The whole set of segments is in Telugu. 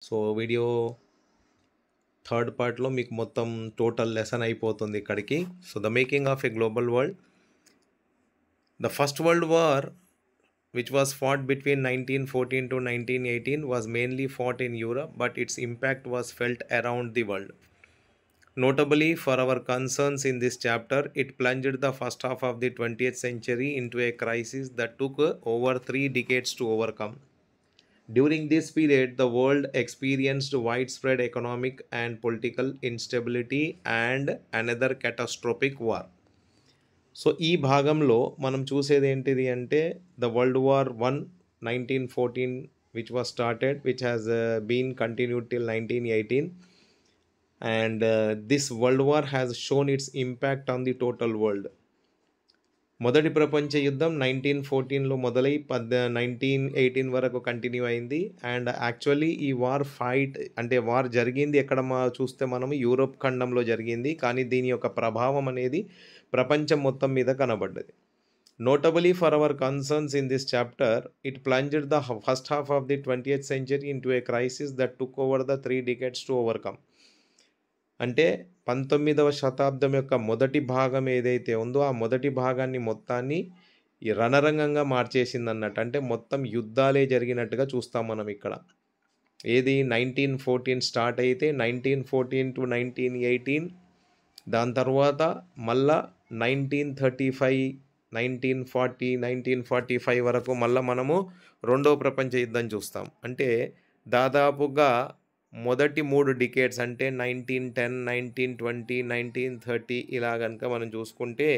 సో, వీడియో థర్డ్ పార్ట్‌లో మీకు మొత్తం టోటల్ లెసన్ అయిపోతుంది ఇక్కడికి. So, the making of a global world. The first world war which was fought between 1914 to 1918 was mainly fought in Europe, but its impact was felt around the world. Notably, for our concerns in this chapter, it plunged the first half of the 20th century into a crisis that took over 3 decades to overcome. During this period, the world experienced widespread economic and political instability and another catastrophic war. So ఈ భాగంలో మనం చూసేది ఏంటిది అంటే the world war 1914 which was started which has been continued till 1918 and this world war has shown its impact on the total world. మొదటి ప్రపంచ యుద్ధం 1914లో మొదలై 1918 వరకు కంటిన్యూ అయింది. అండ్ యాక్చువల్లీ ఈ వార్ జరిగింది ఎక్కడ చూస్తే మనము యూరోప్ ఖండంలో జరిగింది, కానీ దీని యొక్క ప్రభావం అనేది ప్రపంచం మొత్తం మీద కనబడ్డది. Notably for our concerns in this chapter, it plunged the first half of the 20th century into a crisis that took over the 3 decades to overcome. అంటే 19వ శతాబ్దం యొక్క మొదటి భాగం ఏదైతే ఉందో ఆ మొదటి భాగాన్ని మొత్తాన్ని ఈ రణరంగంగా మార్చేసిందన్నట్టు. అంటే మొత్తం యుద్ధాలే జరిగినట్టుగా చూస్తాం మనం ఇక్కడ. ఏది 1914 స్టార్ట్ అయితే 1914 to 1918, దాని తర్వాత మళ్ళా 1935, 1940, 1945 వరకు మళ్ళీ మనము రెండవ ప్రపంచ యుద్ధం చూస్తాం. అంటే దాదాపుగా మొదటి 3 డికేడ్స్ అంటే 1910, 1920, 1930 ఇలా కనుక మనం చూసుకుంటే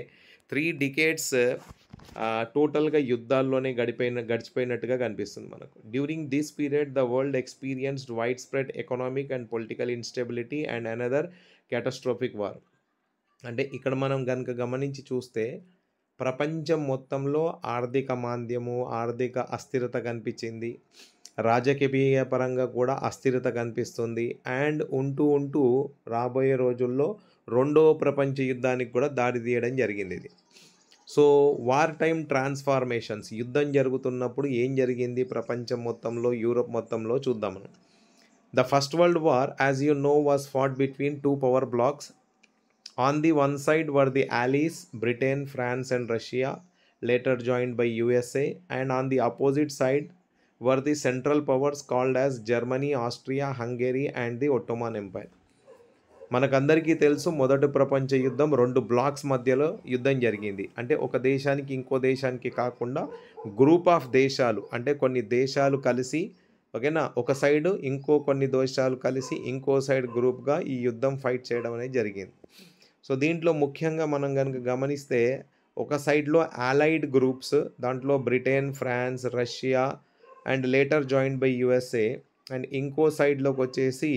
3 డికేడ్స్ టోటల్గా యుద్ధాల్లోనే గడిచిపోయినట్టుగా కనిపిస్తుంది మనకు. During this period the world experienced widespread economic and political instability and another catastrophic war. అంటే ఇక్కడ మనం కనుక గమనించి చూస్తే ప్రపంచం మొత్తంలో ఆర్థిక మాంద్యము, ఆర్థిక అస్థిరత కనిపించింది. రాజకీయ పరంగా కూడా అస్థిరత కనిపిస్తుంది. అండ్ ఉంటూ రాబోయే రోజుల్లో రెండవ ప్రపంచ యుద్ధానికి కూడా దారి తీయడం జరిగింది ఇది. సో వార్ టైమ్ ట్రాన్స్ఫార్మేషన్స్, యుద్ధం జరుగుతున్నప్పుడు ఏం జరిగింది ప్రపంచం మొత్తంలో, యూరోప్ మొత్తంలో చూద్దాం మనం. The first world war as you know was fought between 2 power blocs. On the one side were the Allies, Britain, France and Russia, later joined by USA, and on the opposite side were the Central Powers called as Germany, Austria, Hungary and the Ottoman Empire. మనకందరికీ తెలుసు మొదటి ప్రపంచ యుద్ధం 2 బ్లాక్స్ మధ్యలో యుద్ధం జరిగింది. అంటే ఒక దేశానికి ఇంకో దేశానికి కాకుండా గ్రూప్ ఆఫ్ దేశాలు, అంటే కొన్ని దేశాలు కలిసి, ఓకేనా, ఒక సైడ్ ఇంకో కొన్ని దేశాలు కలిసి ఇంకో సైడ్ గ్రూప్గా ఈ యుద్ధం ఫైట్ చేయడం అనేది జరిగింది. సో దీంట్లో ముఖ్యంగా మనం కనుక గమనిస్తే ఒక సైడ్లో allied గ్రూప్స్, దాంట్లో Britain, France, Russia and later joined by USA. And ఇంకో సైడ్లోకి వచ్చేసి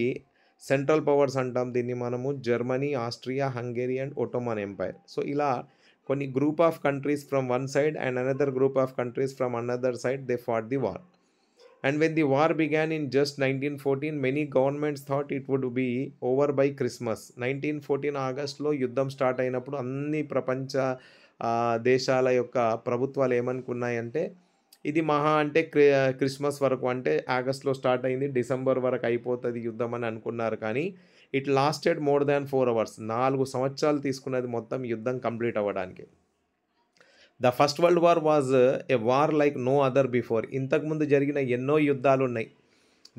సెంట్రల్ పవర్స్ అంటాం దీన్ని మనము, Germany, Austria, Hungary and Ottoman empire. So ఇలా కొన్ని group of countries from one side and another group of countries from another side they fought the war. And when the war began in just 1914, many governments thought it would be over by Christmas. 1914 ఆగస్ట్లో యుద్ధం స్టార్ట్ అయినప్పుడు అన్ని ప్రపంచ దేశాల యొక్క ప్రభుత్వాలు ఏమనుకున్నాయంటే ఇది మహా అంటే క్రిస్మస్ వరకు, అంటే ఆగస్ట్లో స్టార్ట్ అయింది, డిసెంబర్ వరకు అయిపోతుంది యుద్ధం అని అనుకున్నారు. కానీ it lasted more than 4 hours. 4 సంవత్సరాలు తీసుకున్నది మొత్తం యుద్ధం కంప్లీట్ అవ్వడానికి. The first world war was a war like no other before. ఇంతకుముందు జరిగిన ఎన్నో యుద్ధాలు ఉన్నాయి,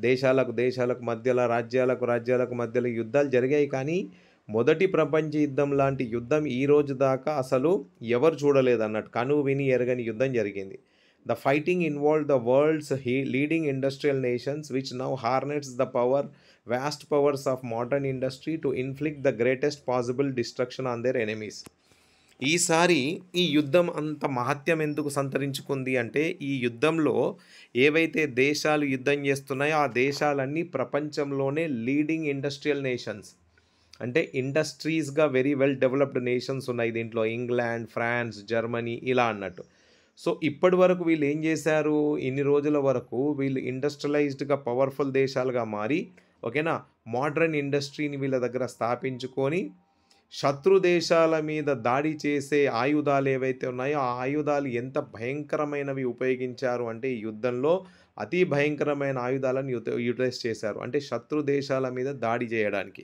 దేశాలకు మధ్యలో, రాజ్యాలకు మధ్యలో యుద్ధాలు జరిగాయి. కానీ మొదటి ప్రపంచ యుద్ధం లాంటి యుద్ధం ఈ రోజు దాకా అసలు ఎవరు చూడలేదు అన్నట్టు, కను విని ఎరగని యుద్ధం జరిగింది. The fighting involve the world's leading industrial nations which now harnessed the vast powers of modern industry to inflict the greatest possible destruction on their enemies. ఈసారి ఈ యుద్ధం అంత మహత్యం ఎందుకు సంతరించుకుంది అంటే ఈ యుద్ధంలో ఏవైతే దేశాలు యుద్ధం చేస్తున్నాయో ఆ దేశాలన్నీ ప్రపంచంలోనే లీడింగ్ ఇండస్ట్రియల్ నేషన్స్, అంటే ఇండస్ట్రీస్గా వెరీ వెల్ డెవలప్డ్ నేషన్స్ ఉన్నాయి దీంట్లో, ఇంగ్లాండ్, ఫ్రాన్స్, జర్మనీ ఇలా అన్నట్టు. సో ఇప్పటి వరకు వీళ్ళు ఏం చేశారు, ఇన్ని రోజుల వరకు వీళ్ళు ఇండస్ట్రియలైజ్డ్గా పవర్ఫుల్ దేశాలుగా మారి, ఓకేనా, మోడ్రన్ ఇండస్ట్రీని వీళ్ళ దగ్గర స్థాపించుకొని శత్రు దేశాల మీద దాడి చేసే ఆయుధాలు ఏవైతే ఉన్నాయో, ఆ ఆయుధాలు ఎంత భయంకరమైనవి ఉపయోగించారు అంటే ఈ యుద్ధంలో అతి భయంకరమైన ఆయుధాలను యుటిలైజ్ చేశారు. అంటే శత్రు దేశాల మీద దాడి చేయడానికి.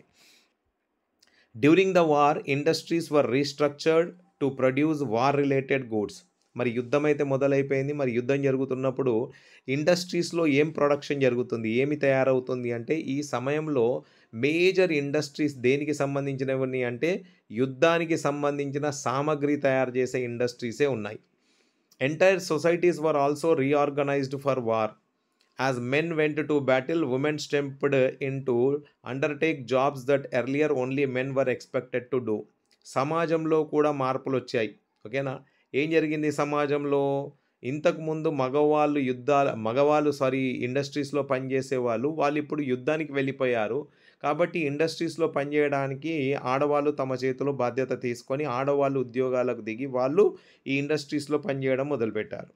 During the war industries were restructured to produce war related goods. మరి యుద్ధం అయితే మొదలైపోయింది. మరి యుద్ధం జరుగుతున్నప్పుడు ఇండస్ట్రీస్‌లో ఏం ప్రొడక్షన్ జరుగుతుంది? ఏమి తయారవుతుంది అంటే ఈ సమయంలో మేజర్ ఇండస్ట్రీస్ దేనికి సంబంధించినవని అంటే యుద్ధానికి సంబంధించిన సామగ్రి తయారు చేసే ఇండస్ట్రీసే ఉన్నాయి. Entire societies were also reorganised for war. As men went to battle, women stepped in to undertake jobs that earlier only men were expected to do. సమాజంలో కూడా మార్పులొచ్చాయి. ఓకేనా? ఏం జరిగింది సమాజంలో? ఇంతకుముందు మగవాళ్ళు ఇండస్ట్రీస్‌లో పనిచేసేవాళ్ళు. వాళ్ళిప్పుడు యుద్ధానికి వెళ్ళిపోయారు. కాబట్టి ఇండస్ట్రీస్‌లో పనిచేయడానికి ఆడవాళ్ళు తమ చేతిలో బాధ్యత తీసుకొని ఆడవాళ్ళు ఉద్యోగాలకు దిగి వాళ్ళు ఈ ఇండస్ట్రీస్‌లో పనిచేయడం మొదలుపెట్టారు.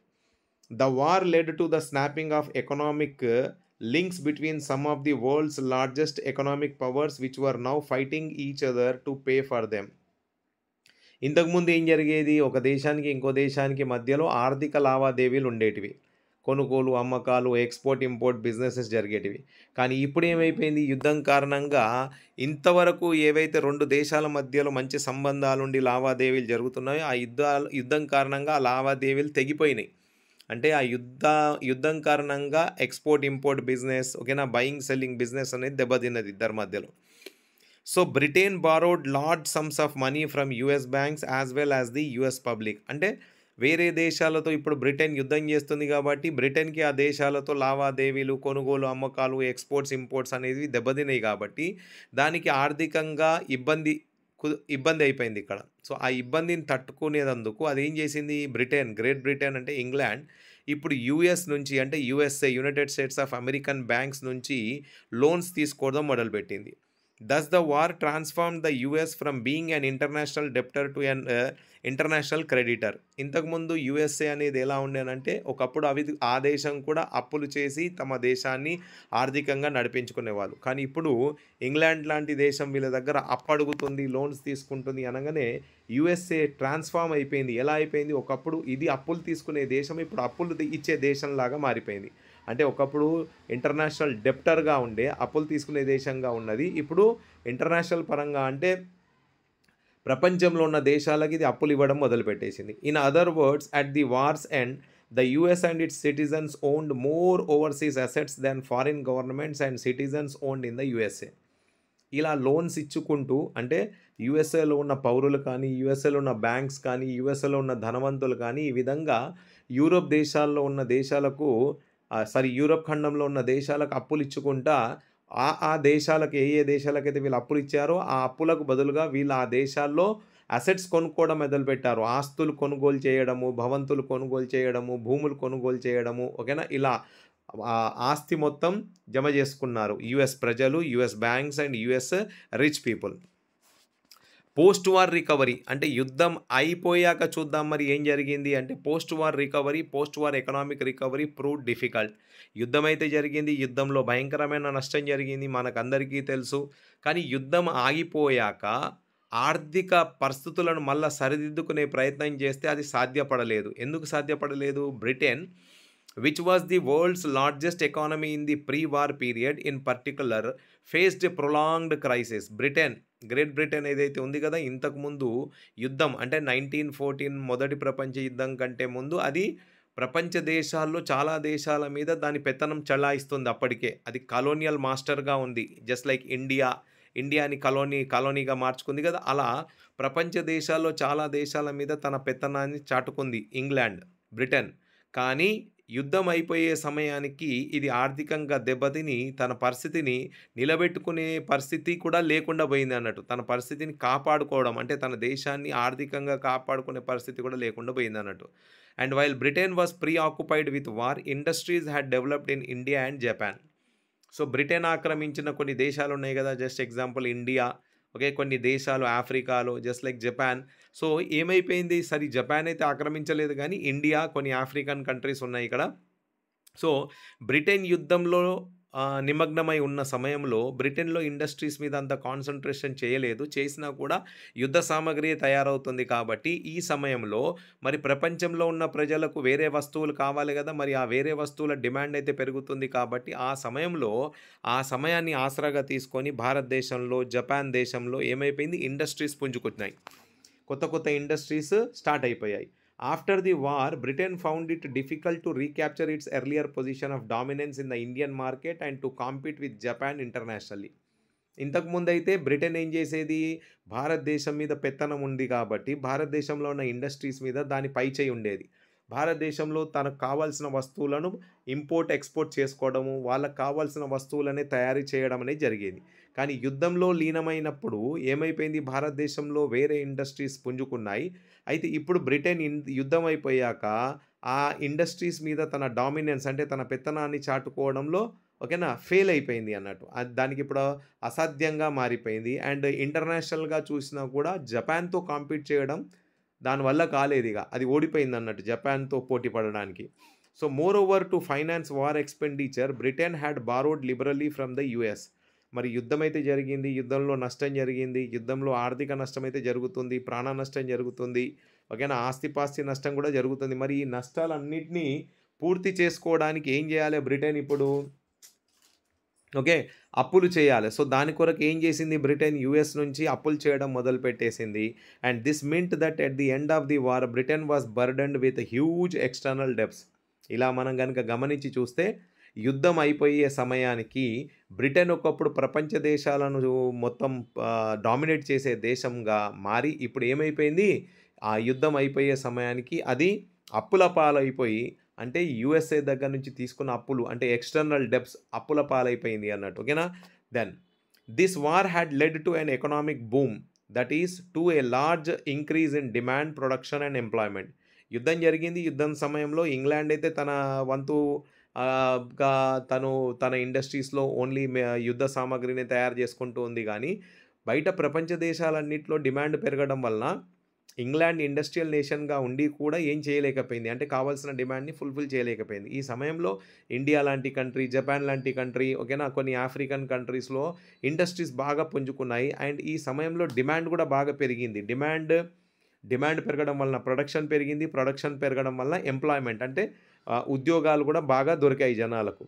The war led to the snapping of economic links between some of the world's largest economic powers which were now fighting each other to pay for them. ఇంతకుముందు ఏం జరిగేది? ఒక దేశానికి ఇంకో దేశానికి మధ్యలో ఆర్థిక లావాదేవీలు ఉండేటివి. కొనుగోలు, అమ్మకాలు, ఎక్స్‌పోర్ట్, ఇంపోర్ట్ బిజినెసెస్ జరిగేటివి. కానీ ఇప్పుడు ఏమైపోయింది? యుద్ధం కారణంగా ఇంతవరకు ఏవైతే 2 దేశాల మధ్యలో మంచి సంబంధాలుండి లావాదేవీలు జరుగుతున్నాయో ఆ యుద్ధం కారణంగా ఆ లావాదేవీలు తెగిపోయినాయి. అంటే ఆ యుద్ధం కారణంగా ఎక్స్‌పోర్ట్, ఇంపోర్ట్ బిజినెస్ ఓకేనా? బయింగ్, సెల్లింగ్ బిజినెస్ అనేది దెబ్బతిన్నది ఇద్దరి మధ్యలో. So Britain borrowed large sums of money from US banks as well as the US public. అంటే వేరే దేశాలతో ఇప్పుడు బ్రిటన్ యుద్ధం చేస్తుంది కాబట్టి బ్రిటన్‌కి ఆ దేశాలతో లావాదేవీలు, కొనుగోలు, అమ్మకాలు, ఎక్స్‌పోర్ట్స్, ఇంపోర్ట్స్ అనేవి దెబ్బతిన్నాయి కాబట్టి దానికి ఆర్థికంగా ఇబ్బంది అయిపోయింది ఇక్కడ. సో ఆ ఇబ్బందిని తట్టుకునేందుకు అదేం చేసింది గ్రేట్ బ్రిటన్ అంటే ఇంగ్లాండ్ ఇప్పుడు యూఎస్ నుంచి అంటే USA United states of American banks నుంచి లోన్స్ తీసుకోవడం మొదలుపెట్టింది. Thus the war transformed the US from being an international debtor to an international creditor. ఇంతకుముందు యుఎస్ఏ అనేది ఎలా ఉండేనంటే ఒకప్పుడు ఆ దేశం కూడా అప్పులు చేసి తమ దేశాన్ని ఆర్థికంగా నడిపించుకునేవాళ్ళు. కానీ ఇప్పుడు ఇంగ్లాండ్ లాంటి దేశం వీళ్ళ దగ్గర అప్పు అడుగుతుంది, లోన్స్ తీసుకుంటుంది అనగానే యుఎస్ఏ ట్రాన్స్ఫార్మ్ అయిపోయింది. ఎలా అయిపోయింది? ఒకప్పుడు ఇది అప్పులు తీసుకునే దేశం ఇప్పుడు అప్పులు ఇచ్చే దేశంలాగా మారిపోయింది. అంటే ఒకప్పుడు ఇంటర్నేషనల్ డెప్టర్గా ఉండే అప్పులు తీసుకునే దేశంగా ఉన్నది ఇప్పుడు ఇంటర్నేషనల్ పరంగా అంటే ప్రపంచంలో ఉన్న దేశాలకి ఇది అప్పులు ఇవ్వడం మొదలుపెట్టేసింది. In other words at the war's end the US and its citizens owned more overseas assets than foreign governments and citizens owned in the USA. ఇలా లోన్స్ ఇచ్చుకుంటూ అంటే యుఎస్ఏలో ఉన్న పౌరులు కానీ, యుఎస్ఏలో ఉన్న బ్యాంక్స్ కానీ, యుఎస్ఏలో ఉన్న ధనవంతులు కానీ ఈ విధంగా యూరోప్ దేశాల్లో ఉన్న దేశాలకు యూరోప్ ఖండంలో ఉన్న దేశాలకు అప్పులు ఇచ్చుకుంటా ఆ దేశాలకు ఏ దేశాలకైతే వీళ్ళు అప్పులు ఇచ్చారో ఆ అప్పులకు బదులుగా వీళ్ళు ఆ దేశాల్లో అసెట్స్ కొనుక్కోవడం మొదలుపెట్టారు. ఆస్తులు కొనుగోలు చేయడము, భవంతులు కొనుగోలు చేయడము, భూములు కొనుగోలు చేయడము ఓకేనా? ఇలా ఆస్తి మొత్తం జమ చేసుకున్నారు యుఎస్ ప్రజలు, US banks and US rich people. Post war recovery అంటే యుద్ధం అయిపోయాక చూద్దాం మరి ఏం జరిగింది అంటే post war economic recovery proved difficult. యుద్ధం అయితే జరిగింది, యుద్ధంలో భయంకరమైన నష్టం జరిగింది మనకందరికీ తెలుసు. కానీ యుద్ధం ఆగిపోయాక ఆర్థిక పరిస్థితులను మళ్ళా సరిదిద్దుకునే ప్రయత్నం చేస్తే అది సాధ్యపడలేదు. ఎందుకు సాధ్యపడలేదు? Britain which was the world's largest economy in the pre-war period in particular faced a prolonged crisis. Great Britain ఏదైతే ఉంది కదా ఇంతకుముందు యుద్ధం అంటే 1914 మొదటి ప్రపంచ యుద్ధం కంటే ముందు అది ప్రపంచ దేశాల్లో చాలా దేశాల మీద దాని పెత్తనం చలాయిస్తుంది. అప్పటికే అది కలోనియల్ మాస్టర్గా ఉంది. జస్ట్ లైక్ ఇండియాని కాలనీగా మార్చుకుంది కదా, అలా ప్రపంచ దేశాల్లో చాలా దేశాల మీద తన పెత్తనాన్ని చాటుకుంది బ్రిటన్. కానీ యుద్ధం అయిపోయే సమయానికి ఇది ఆర్థికంగా దెబ్బతిని తన పరిస్థితిని నిలబెట్టుకునే పరిస్థితి కూడా లేకుండా పోయింది అన్నట్టు. తన పరిస్థితిని కాపాడుకోవడం అంటే తన దేశాన్ని ఆర్థికంగా కాపాడుకునే పరిస్థితి కూడా లేకుండా పోయింది అన్నట్టు. And while Britain was pre occupied with war, industries had developed in India and Japan. So Britain ఆక్రమించిన కొన్ని దేశాలు ఉన్నాయి కదా, జస్ట్ ఎగ్జాంపుల్ ఇండియా ఓకే, కొన్ని దేశాలు ఆఫ్రికాలో జస్ట్ లైక్ జపాన్. సో ఏమైపోయింది? జపాన్ అయితే ఆక్రమించలేదు కానీ ఇండియా, కొన్ని ఆఫ్రికన్ కంట్రీస్ ఉన్నాయి ఇక్కడ. సో బ్రిటన్ యుద్ధంలో నిమగ్నమై ఉన్న సమయంలో బ్రిటన్‌లో ఇండస్ట్రీస్ మీద అంత కాన్సంట్రేషన్ చేయలేదు. చేసినా కూడా యుద్ధ సామాగ్రి తయారవుతుంది కాబట్టి, ఈ సమయంలో మరి ప్రపంచంలో ఉన్న ప్రజలకు వేరే వస్తువులు కావాలి గదా! మరి ఆ వేరే వస్తువుల డిమాండ్ అయితే పెరుగుతుంది కాబట్టి, ఆ సమయంలో ఆ సమయాన్ని ఆసరాగా తీసుకొని భారతదేశంలో, జపాన్ దేశంలో ఏమైపోయింది ఇండస్ట్రీస్ పుంజుకున్నాయి. కొత్త ఇండస్ట్రీస్ స్టార్ట్ అయిపోయాయి. After the war Britain found it difficult to recapture its earlier position of dominance in the Indian market and to compete with Japan internationally. ఇంతకుముందైతే బ్రిటన్ ఏం చేసేది, భారతదేశం మీద పెత్తనం ఉంది కాబట్టి, భారతదేశంలో ఉన్న ఇండస్ట్రీస్ మీద దాని పైచేయి ఉండేది. భారతదేశంలో తనకు కావాల్సిన వస్తువులను ఇంపోర్ట్, ఎక్స్‌పోర్ట్ చేసుకోవడము, వాళ్ళకి కావాల్సిన వస్తువులనే తయారీ చేయడం అనేది జరిగేది. కానీ యుద్ధంలో లీనమైనప్పుడు ఏమైపోయింది, భారతదేశంలో వేరే ఇండస్ట్రీస్ పుంజుకున్నాయి. అయితే ఇప్పుడు బ్రిటన్ యుద్ధం అయిపోయాక ఆ ఇండస్ట్రీస్ మీద తన డామినెన్స్ అంటే తన పెత్తనాన్ని చాటుకోవడంలో ఓకేనా ఫెయిల్ అయిపోయింది అన్నట్టు. దానికి ఇప్పుడు అసాధ్యంగా మారిపోయింది. అండ్ ఇంటర్నేషనల్‌గా చూసినా కూడా జపాన్‌తో కాంపీట్ చేయడం దానివల్ల కాలేదిగ. అది ఓడిపోయిందన్నట్టు జపాన్‌తో పోటీ పడడానికి. So, more over to finance war expenditure Britain had borrowed liberally from the US. మరి యుద్ధమైతే జరిగింది. యుద్ధంలో నష్టం జరిగింది. యుద్ధంలో ఆర్థిక నష్టమైతే జరుగుతుంది. ప్రాణ నష్టం జరుగుతుంది. ఓకేనా. ఆస్తిపాస్తి నష్టం కూడా జరుగుతుంది. మరి ఈ నష్టాలన్నిటిని పూర్తి చేసుకోవడానికి ఏం చేయాలి బ్రిటన్ ఇప్పుడు? ఓకే. అప్పులు చేయాలి. సో, దాని కొరకు ఏం చేసింది బ్రిటన్ యూఎస్ నుంచి అప్పులు చేయడం మొదలుపెట్టేసింది. And this meant that at the end of the war Britain was burdened with huge external debts. ఇలా మనం గనుక గమనించి చూస్తే యుద్ధం అయిపోయే సమయానికి బ్రిటన్ ఒకప్పుడు ప్రపంచ దేశాలను మొత్తం డామినేట్ చేసే దేశంగా మారి ఇప్పుడు ఏమైపోయింది, ఆ యుద్ధం అయిపోయే సమయానికి అది అప్పుల పాలైపోయి అంటే యూఎస్ఏ దగ్గర నుంచి తీసుకున్న అప్పులు అంటే ఎక్స్టర్నల్ డెబ్ట్స్ అప్పుల పాలైపోయింది అన్నట్టు. ఓకేనా. Then this war had led to an economic boom that is to a large increase in demand, production and employment. యుద్ధం జరిగింది. యుద్ధం సమయంలో ఇంగ్లాండ్ అయితే తన వంతు గా తన ఇండస్ట్రీస్లో ఓన్లీ యుద్ధ సామాగ్రిని తయారు చేసుకుంటూ ఉంది. కానీ బయట ప్రపంచ దేశాలన్నింటిలో డిమాండ్ పెరగడం వలన ఇంగ్లాండ్ ఇండస్ట్రియల్ నేషన్‌గా ఉండి కూడా ఏం చేయలేకపోయింది. అంటే కావాల్సిన డిమాండ్‌ని ఫుల్‌ఫిల్ చేయలేకపోయింది. ఈ సమయంలో ఇండియా లాంటి కంట్రీ, జపాన్ లాంటి కంట్రీ ఓకేనా, కొన్ని ఆఫ్రికన్ కంట్రీస్‌లో ఇండస్ట్రీస్ బాగా పుంజుకున్నాయి. అండ్ ఈ సమయంలో డిమాండ్ కూడా బాగా పెరిగింది. డిమాండ్ పెరగడం వలన ప్రొడక్షన్ పెరిగింది. ప్రొడక్షన్ పెరగడం వలన ఎంప్లాయ్మెంట్ అంటే ఉద్యోగాలు కూడా బాగా దొరికాయి జనాలకు.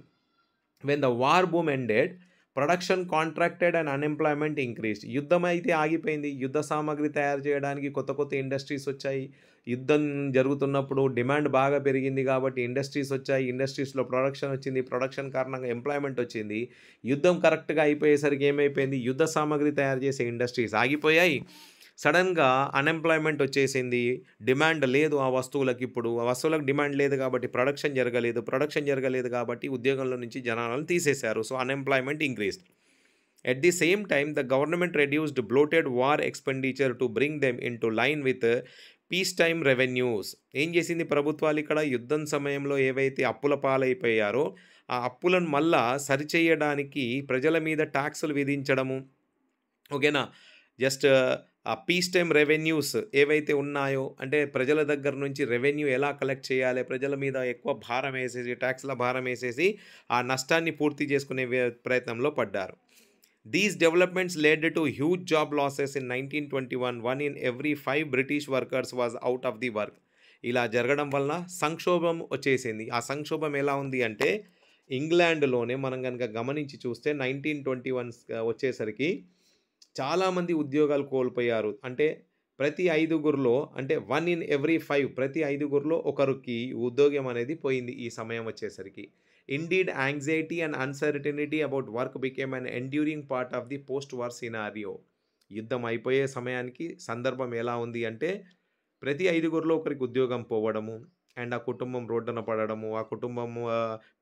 When the war boom ended production contracted and unemployment increased. యుద్ధం అయితే ఆగిపోయింది. యుద్ధ సామాగ్రి తయారు చేయడానికి కొత్త ఇండస్ట్రీస్ వచ్చాయి. యుద్ధం జరుగుతున్నప్పుడు డిమాండ్ బాగా పెరిగింది కాబట్టి ఇండస్ట్రీస్ వచ్చాయి. ఇండస్ట్రీస్‌లో ప్రొడక్షన్ వచ్చింది. ప్రొడక్షన్ కారణంగా ఎంప్లాయ్మెంట్ వచ్చింది. యుద్ధం కరెక్ట్‌గా అయిపోయేసరికి ఏమైపోయింది, యుద్ధ సామాగ్రి తయారు చేసే ఇండస్ట్రీస్ ఆగిపోయాయి. సడెన్‌గా అన్‌ఎంప్లాయ్మెంట్ వచ్చేసింది. డిమాండ్ లేదు ఆ వస్తువులకి ఇప్పుడు. ఆ వస్తువులకు డిమాండ్ లేదు కాబట్టి ప్రొడక్షన్ జరగలేదు. ప్రొడక్షన్ జరగలేదు కాబట్టి ఉద్యోగంలో నుంచి జనాలను తీసేశారు. So, unemployment increased. At the same time the government reduced bloated war expenditure to bring them into line with peace time revenues. ఏం చేసింది ప్రభుత్వాలు ఇక్కడ యుద్ధం సమయంలో ఏవైతే అప్పుల పాలైపోయారో ఆ అప్పులను మళ్ళా సరిచేయడానికి ప్రజల మీద టాక్సులు విధించడము. ఓకేనా. జస్ట్ ఆ పీస్ టైమ్ రెవెన్యూస్ ఏవైతే ఉన్నాయో అంటే ప్రజల దగ్గర నుంచి రెవెన్యూ ఎలా కలెక్ట్ చేయాలి, ప్రజల మీద ఎక్కువ భారం వేసేసి ట్యాక్స్ల భారం వేసేసి ఆ నష్టాన్ని పూర్తి చేసుకునే ప్రయత్నంలో పడ్డారు. These developments led to huge job losses in 1921. 1 in every 5 British workers was out of the work. ఇలా జరగడం వలన సంక్షోభం వచ్చేసింది. ఆ సంక్షోభం ఎలా ఉంది అంటే ఇంగ్లాండ్‌లోనే మనం గనుక గమనించి చూస్తే 1921 వచ్చేసరికి చాలామంది ఉద్యోగాలు కోల్పోయారు. అంటే ప్రతి ఐదుగురిలో అంటే 1 in every 5 ప్రతి ఐదుగురిలో ఒకరికి ఉద్యోగం అనేది పోయింది ఈ సమయం వచ్చేసరికి. Indeed anxiety and uncertainty about work became an enduring part of the post war scenario. యుద్ధం అయిపోయే సమయానికి సందర్భం ఎలా ఉంది అంటే ప్రతి ఐదుగురిలో ఒకరికి ఉద్యోగం పోవడము అండ్ ఆ కుటుంబం రోడ్డున పడడము, ఆ కుటుంబం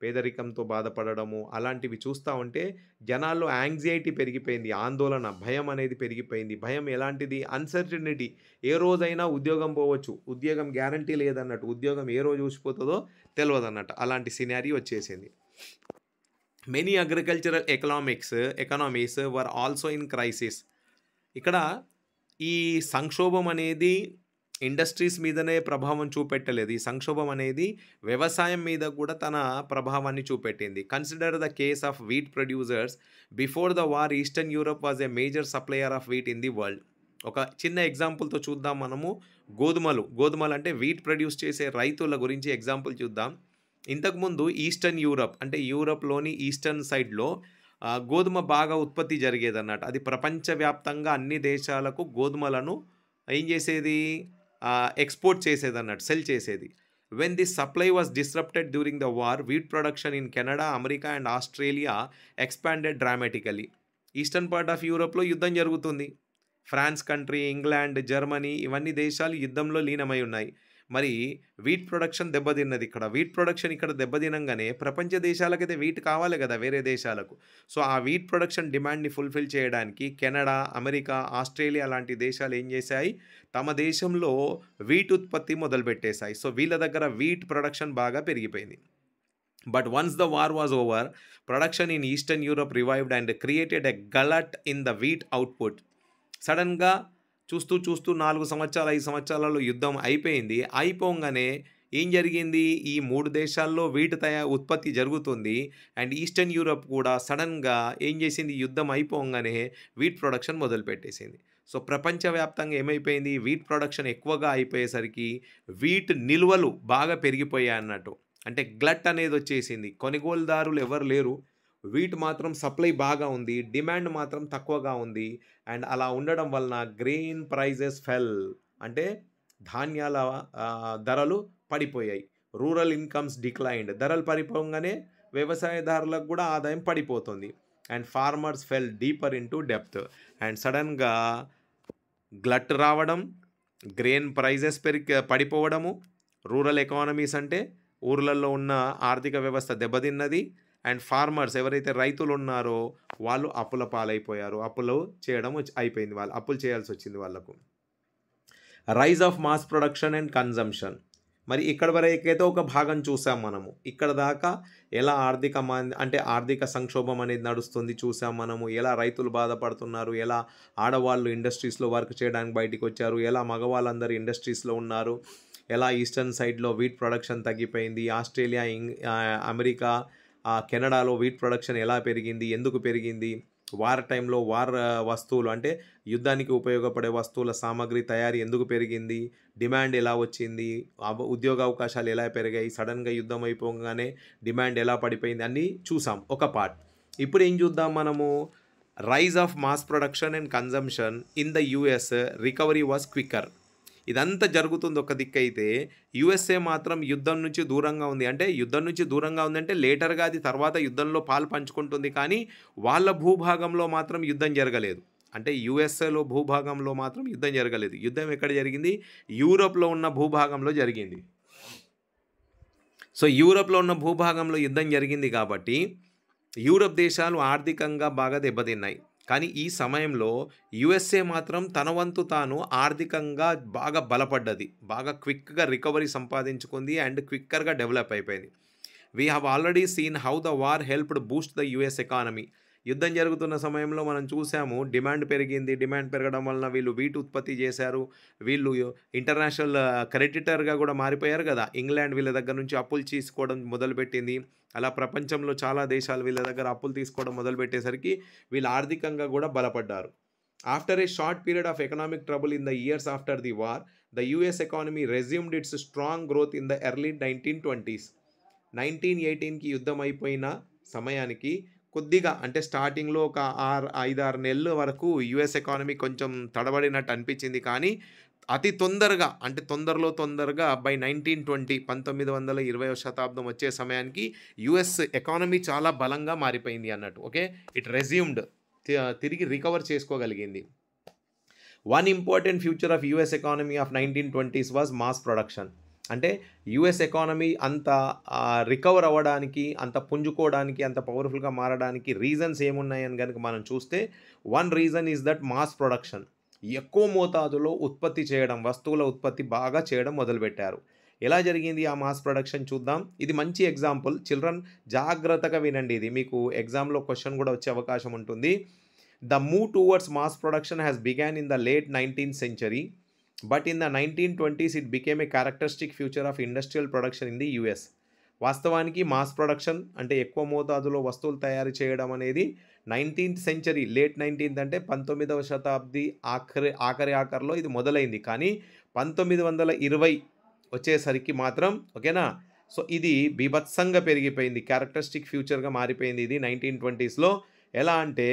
పేదరికంతో బాధపడడము అలాంటివి చూస్తూ ఉంటే జనాల్లో యాంగ్జైటీ పెరిగిపోయింది. ఆందోళన, భయం అనేది పెరిగిపోయింది. భయం ఎలాంటిది, అన్‌సర్టెనిటీ. ఏ రోజైనా ఉద్యోగం పోవచ్చు. ఉద్యోగం గ్యారంటీ లేదన్నట్టు. ఉద్యోగం ఏ రోజు ఊసిపోతుందో తెలవదన్నట్టు. అలాంటి సినారియో వచ్చేసింది. Many agricultural economies were also in crisis. ఇక్కడ ఈ సంక్షోభం అనేది ఇండస్ట్రీస్ మీదనే ప్రభావం చూపెట్టలేదు. ఈ సంక్షోభం అనేది వ్యవసాయం మీద కూడా తన ప్రభావాన్ని చూపెట్టింది. Consider the case of wheat producers. Before the war eastern Europe was a major supplier of wheat in the world. ఒక చిన్న ఎగ్జాంపుల్‌తో చూద్దాం మనము. గోధుమలు అంటే వీట్ ప్రొడ్యూస్ చేసే రైతుల గురించి ఎగ్జాంపుల్ చూద్దాం. ఇంతకుముందు ఈస్టర్న్ యూరప్ అంటే యూరప్‌లోని ఈస్టర్న్ సైడ్‌లో గోధుమ బాగా ఉత్పత్తి జరిగేదన్నట్టు. అది ప్రపంచవ్యాప్తంగా అన్ని దేశాలకు గోధుమలను ఏం చేసేది? ఎక్స్‌పోర్ట్ చేసేదన్నట్టు, సెల్ చేసేది. When this supply was disrupted during the war, wheat production in Canada, America and Australia expanded dramatically. Eastern part of యూరోప్‌లో యుద్ధం జరుగుతుంది. ఫ్రాన్స్ కంట్రీ, ఇంగ్లాండ్, జర్మనీ ఇవన్నీ దేశాలు యుద్ధంలో లీనమై ఉన్నాయి. మరి వీట్ ప్రొడక్షన్ దెబ్బతిన్నది ఇక్కడ. వీట్ ప్రొడక్షన్ ఇక్కడ దెబ్బతినంగానే ప్రపంచ దేశాలకైతే వీట్ కావాలి కదా వేరే దేశాలకు. సో, ఆ వీట్ ప్రొడక్షన్ డిమాండ్‌ని ఫుల్‌ఫిల్ చేయడానికి కెనడా, అమెరికా, ఆస్ట్రేలియా లాంటి దేశాలు ఏం చేశాయి? తమ దేశంలో వీట్ ఉత్పత్తి మొదలుపెట్టేశాయి. సో, వీళ్ళ దగ్గర వీట్ ప్రొడక్షన్ బాగా పెరిగిపోయింది. But once the war was over, production in Eastern Europe revived and created a glut in the wheat output. సడన్‌గా చూస్తూ 4 సంవత్సరాలు, 5 సంవత్సరాలలో యుద్ధం అయిపోయింది. అయిపోంగానే ఏం జరిగింది? ఈ 3 దేశాల్లో వీట్ ఉత్పత్తి జరుగుతుంది. అండ్ ఈస్టర్న్ యూరప్ కూడా సడన్‌గా ఏం చేసింది? యుద్ధం అయిపోంగానే వీట్ ప్రొడక్షన్ మొదలుపెట్టేసింది. సో, ప్రపంచవ్యాప్తంగా ఏమైపోయింది? వీట్ ప్రొడక్షన్ ఎక్కువగా అయిపోయేసరికి వీట్ నిల్వలు బాగా పెరిగిపోయాయన్నట్టు. అంటే గ్లట్ అనేది వచ్చేసింది. కొనుగోలుదారులు ఎవరు లేరు. వీట్ మాత్రం సప్లై బాగా ఉంది. డిమాండ్ మాత్రం తక్కువగా ఉంది. అండ్ అలా ఉండడం వలన గ్రెయిన్ ప్రైజెస్ ఫెల్. అంటే ధాన్యాల ధరలు పడిపోయాయి. Rural incomes declined. ధరలు పడిపోగానే వ్యవసాయదారులకు కూడా ఆదాయం పడిపోతుంది. And farmers fell deeper into depth. And సడన్‌గా గ్లట్ రావడం, గ్రెయిన్ ప్రైజెస్ పడిపోవడము, రూరల్ ఎకానమీస్ అంటే ఊర్లలో ఉన్న ఆర్థిక వ్యవస్థ దెబ్బతిన్నది. అండ్ ఫార్మర్స్ ఎవరైతే రైతులు ఉన్నారో వాళ్ళు అప్పుల పాలైపోయారు. అప్పులు చేయడం అయిపోయింది. వాళ్ళు అప్పులు చేయాల్సి వచ్చింది వాళ్ళకు. Rise of mass production and consumption. మరి ఇక్కడ వరకైతే ఒక భాగం చూసాం మనము. ఇక్కడ దాకా ఎలా ఆర్థిక సంక్షోభం అనేది నడుస్తుంది చూసాం మనము. ఎలా రైతులు బాధపడుతున్నారు, ఎలా ఆడవాళ్ళు ఇండస్ట్రీస్లో వర్క్ చేయడానికి బయటికి వచ్చారు, ఎలా మగవాళ్ళందరూ ఇండస్ట్రీస్లో ఉన్నారు, ఎలా ఈస్టర్న్ సైడ్లో వీట్ ప్రొడక్షన్ తగ్గిపోయింది, ఆస్ట్రేలియా, అమెరికా, కెనడాలో వీట్ ప్రొడక్షన్ ఎలా పెరిగింది, ఎందుకు పెరిగింది, వార్ టైంలో వస్తువులు అంటే యుద్ధానికి ఉపయోగపడే వస్తువుల సామాగ్రి తయారీ ఎందుకు పెరిగింది, డిమాండ్ ఎలా వచ్చింది, ఉద్యోగ అవకాశాలు ఎలా పెరిగాయి, సడన్గా యుద్ధం అయిపోగానే డిమాండ్ ఎలా పడిపోయింది అన్నీ చూసాం ఒక పార్ట్. ఇప్పుడు ఏం చూద్దాం మనము? Rise of mass production and consumption in the US recovery was quicker. ఇదంతా జరుగుతుంది ఒక దిక్కైతే, యుఎస్ఏ మాత్రం యుద్ధం నుంచి దూరంగా ఉంది. అంటే యుద్ధం నుంచి దూరంగా ఉందంటే లేటర్గా అది తర్వాత యుద్ధంలో పాలు పంచుకుంటుంది. కానీ వాళ్ళ భూభాగంలో మాత్రం యుద్ధం జరగలేదు. అంటే యుఎస్ఏలో భూభాగంలో మాత్రం యుద్ధం జరగలేదు. యుద్ధం ఎక్కడ జరిగింది? యూరోప్లో ఉన్న భూభాగంలో జరిగింది. సో, యూరోప్లో ఉన్న భూభాగంలో యుద్ధం జరిగింది కాబట్టి యూరప్ దేశాలు ఆర్థికంగా బాగా దెబ్బతిన్నాయి. కానీ ఈ సమయంలో యుఎస్ఏ మాత్రం తన వంతు తాను ఆర్థికంగా బాగా బలపడ్డది. బాగా క్విక్గా రికవరీ సంపాదించుకుంది అండ్ క్విక్కర్గా డెవలప్ అయిపోయింది. We have already scene how the war helped Boost the US economy. యుద్ధం జరుగుతున్న సమయంలో మనం చూసాము డిమాండ్ పెరిగింది. డిమాండ్ పెరగడం వలన వీళ్ళు వీట్ ఉత్పత్తి చేశారు. వీళ్ళు ఇంటర్నేషనల్ క్రెడిటర్గా కూడా మారిపోయారు కదా. ఇంగ్లాండ్ వీళ్ళ దగ్గర నుంచి అప్పులు తీసుకోవడం మొదలుపెట్టింది. అలా ప్రపంచంలో చాలా దేశాలు వీళ్ళ దగ్గర అప్పులు తీసుకోవడం మొదలుపెట్టేసరికి వీళ్ళు ఆర్థికంగా కూడా బలపడ్డారు. After a short period of economic trouble in the years after the war, the US economy resumed its strong growth in the early 1920s. 1918కి యుద్ధం అయిపోయిన సమయానికి కొద్దిగా అంటే స్టార్టింగ్లో ఒక 5-6 నెలల వరకు యుఎస్ ఎకానమీ కొంచెం తడబడినట్టు అనిపించింది. కానీ అతి తొందరగా అంటే తొందరగా బై 1920 1920వ శతాబ్దం వచ్చే సమయానికి యుఎస్ ఎకానమీ చాలా బలంగా మారిపోయింది అన్నట్టు. ఓకే, ఇట్ రెజ్యూమ్డ్, తిరిగి రికవర్ చేసుకోగలిగింది. One important future of US economy of 1920s was mass production. అంటే యుఎస్ ఎకానమీ అంత రికవర్ అవ్వడానికి, అంత పుంజుకోవడానికి, అంత పవర్ఫుల్గా మారడానికి రీజన్స్ ఏమున్నాయని కనుక మనం చూస్తే, one reason is that mass production. ఎక్కువ మోతాదులో ఉత్పత్తి చేయడం, వస్తువుల ఉత్పత్తి బాగా చేయడం మొదలుపెట్టారు. ఎలా జరిగింది ఆ మాస్ ప్రొడక్షన్ చూద్దాం. ఇది మంచి ఎగ్జాంపుల్. చిల్డ్రన్ జాగ్రత్తగా వినండి. ఇది మీకు ఎగ్జామ్లో క్వశ్చన్ కూడా వచ్చే అవకాశం ఉంటుంది. The move towards mass production has began in the late 19th century. But in the 1920s it became a characteristic future of industrial production in the US. వాస్తవానికి మాస్ ప్రొడక్షన్ అంటే ఎక్కువ మోతాదులో వస్తువులు తయారు చేయడం అనేది 19th సెంచరీ, లేట్ 19th అంటే 19వ శతాబ్ది ఆఖరిలో ఇది మొదలైంది. కానీ 1920 వచ్చేసరికి మాత్రం ఓకేనా, సో ఇది బీభత్సంగా పెరిగిపోయింది, క్యారెక్టరిస్టిక్ ఫ్యూచర్గా మారిపోయింది ఇది 1920sలో. ఎలా అంటే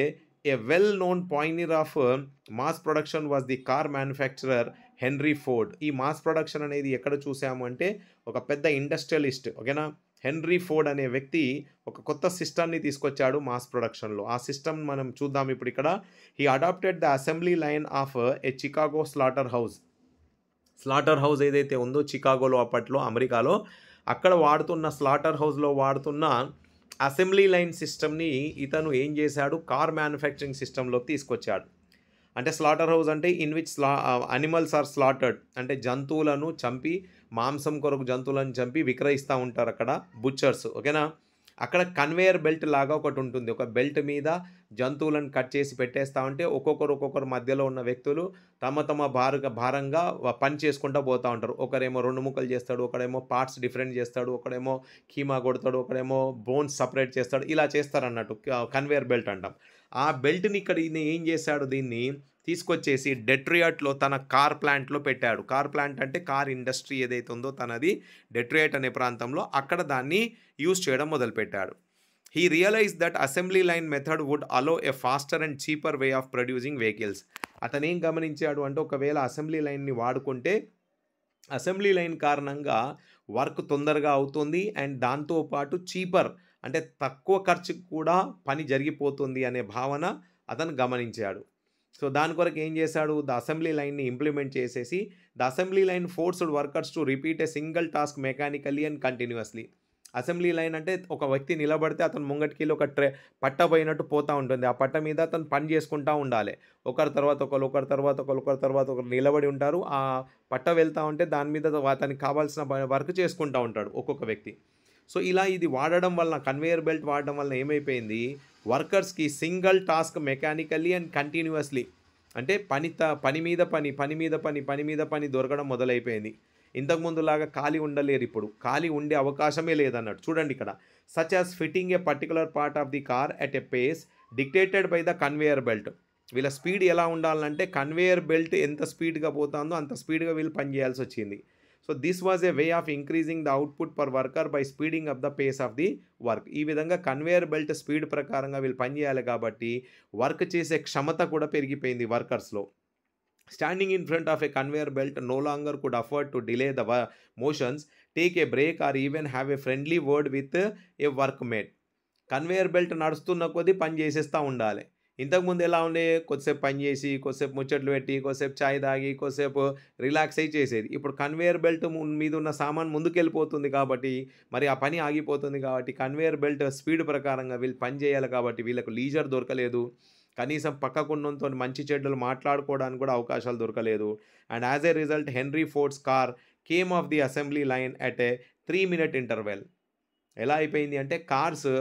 a well known pioneer of mass production was the car manufacturer Henry Ford. ఈ మాస్ ప్రొడక్షన్ అనేది ఎక్కడ చూసాము అంటే ఒక పెద్ద ఇండస్ట్రియలిస్ట్ ఓకేనా, హెన్రీ ఫోర్డ్ అనే వ్యక్తి ఒక కొత్త సిస్టమ్ని తీసుకొచ్చాడు మాస్ ప్రొడక్షన్లో. ఆ సిస్టమ్ మనం చూద్దాం ఇప్పుడు ఇక్కడ. He adapted the assembly line of a Chicago slaughter house. Slaughter house ఏదైతే ఉందో చికాగోలో అప్పట్లో అమెరికాలో, అక్కడ వాడుతున్న స్లాటర్ హౌస్లో వాడుతున్న అసెంబ్లీ లైన్ సిస్టమ్ని ఇతను ఏం చేశాడు, కార్ మ్యానుఫ్యాక్చరింగ్ సిస్టంలోకి తీసుకొచ్చాడు. అంటే స్లాటర్ హౌస్ అంటే in which animals are slaughtered, అంటే జంతువులను చంపి మాంసం కొరకు జంతువులను చంపి విక్రయిస్తూ ఉంటారు అక్కడ బుచ్చర్స్ ఓకేనా. అక్కడ కన్వేయర్ బెల్ట్ లాగా ఒకటి ఉంటుంది, ఒక బెల్ట్ మీద జంతువులను కట్ చేసి పెట్టేస్తూ ఉంటే ఒక్కొక్కరు మధ్యలో ఉన్న వ్యక్తులు తమ భారంగా పని చేసుకుంటూ పోతూ ఉంటారు. ఒకరేమో 2 ముక్కలు చేస్తాడు, ఒకడేమో పార్ట్స్ డిఫరెంట్ చేస్తాడు, ఒకడేమో కీమా కొడతాడు, ఒకడేమో బోన్స్ సపరేట్ చేస్తాడు, ఇలా చేస్తారు అన్నట్టు, కన్వేయర్ బెల్ట్ అంటాం. ఆ బెల్ట్ని ఇక్కడ ఈయన ఏం చేశాడు, దీన్ని తీసుకొచ్చేసి డెట్రియాట్లో తన కార్ ప్లాంట్లో పెట్టాడు. కార్ ప్లాంట్ అంటే కార్ ఇండస్ట్రీ ఏదైతే ఉందో తనది డెట్రియాట్ అనే ప్రాంతంలో, అక్కడ దాన్ని యూజ్ చేయడం మొదలుపెట్టాడు. He realize that assembly line method would allow a faster and cheaper way of producing vehicles. అతను ఏం గమనించాడు అంటే ఒకవేళ అసెంబ్లీ లైన్ని వాడుకుంటే అసెంబ్లీ లైన్ కారణంగా వర్క్ తొందరగా అవుతుంది అండ్ దాంతోపాటు చీపర్ అంటే తక్కువ ఖర్చుకు కూడా పని జరిగిపోతుంది అనే భావన అతను గమనించాడు. సో దాని కొరకు ఏం చేశాడు, ద అసెంబ్లీ లైన్ని ఇంప్లిమెంట్ చేసేసి the assembly line forced workers to repeat a single task mechanically and continuously. Assembly line అంటే ఒక వ్యక్తి నిలబడితే అతను ముంగటికి వెళ్ళి ఒక పట్ట పోయినట్టు పోతూ ఉంటుంది, ఆ పట్ట మీద అతను పని చేసుకుంటూ ఉండాలి. ఒకరి తర్వాత ఒకరు నిలబడి ఉంటారు, ఆ పట్ట వెళ్తూ ఉంటే దాని మీద అతనికి కావాల్సిన వర్క్ చేసుకుంటూ ఉంటాడు ఒక్కొక్క వ్యక్తి. సో ఇలా ఇది వాడడం వలన, కన్వేయర్ బెల్ట్ వాడడం వలన ఏమైపోయింది, వర్కర్స్కి single task mechanically and continuously అంటే పని మీద పని దొరకడం మొదలైపోయింది. ఇంతకుముందులాగా ఖాళీ ఉండలేరు, ఇప్పుడు ఖాళీ ఉండే అవకాశమే లేదన్నట్టు. చూడండి ఇక్కడ, such as fitting a particular part of the car at a pace dictated by the conveyor belt. వీళ్ళ స్పీడ్ ఎలా ఉండాలంటే కన్వేయర్ బెల్ట్ ఎంత స్పీడ్గా పోతుందో అంత స్పీడ్గా వీళ్ళు పనిచేయాల్సి వచ్చింది. So this was a way of increasing the output per worker by speeding up the face of the work. ఈ విధంగా కన్వేయర్ బెల్ట్ స్పీడ్ ప్రకారంగా వీళ్ళు పనిచేయాలి కాబట్టి వర్క్ చేసే క్షమత కూడా పెరిగిపోయింది వర్కర్స్లో. Standing in front of a conveyor belt no longer could afford to delay the motions, take a break or even have a friendly word with a work mate. Conveyor belt నడుస్తున్న కొద్దీ పని చేసేస్తూ ఉండాలి. ఇంతకుముందు ఎలా ఉండే, కొద్దిసేపు పని చేసి కొద్దిసేపు ముచ్చట్లు పెట్టి కొద్దిసేపు చాయ్ తాగి కొద్దిసేపు రిలాక్స్ అయి చేసేది. ఇప్పుడు కన్వేయర్ బెల్ట్ మీద ఉన్న సామాన్ ముందుకెళ్ళిపోతుంది కాబట్టి మరి ఆ పని ఆగిపోతుంది కాబట్టి కన్వేయర్ బెల్ట్ స్పీడ్ ప్రకారంగా వీళ్ళు పని చేయాలి కాబట్టి వీళ్ళకు లీజర్ దొరకలేదు, కనీసం పక్కకున్నతో మంచి చెడ్డలు మాట్లాడుకోవడానికి కూడా అవకాశాలు దొరకలేదు. And as a result henry Ford's car came of the assembly line at a 3-minute interval. ఎలా అయిపోయింది అంటే కార్స్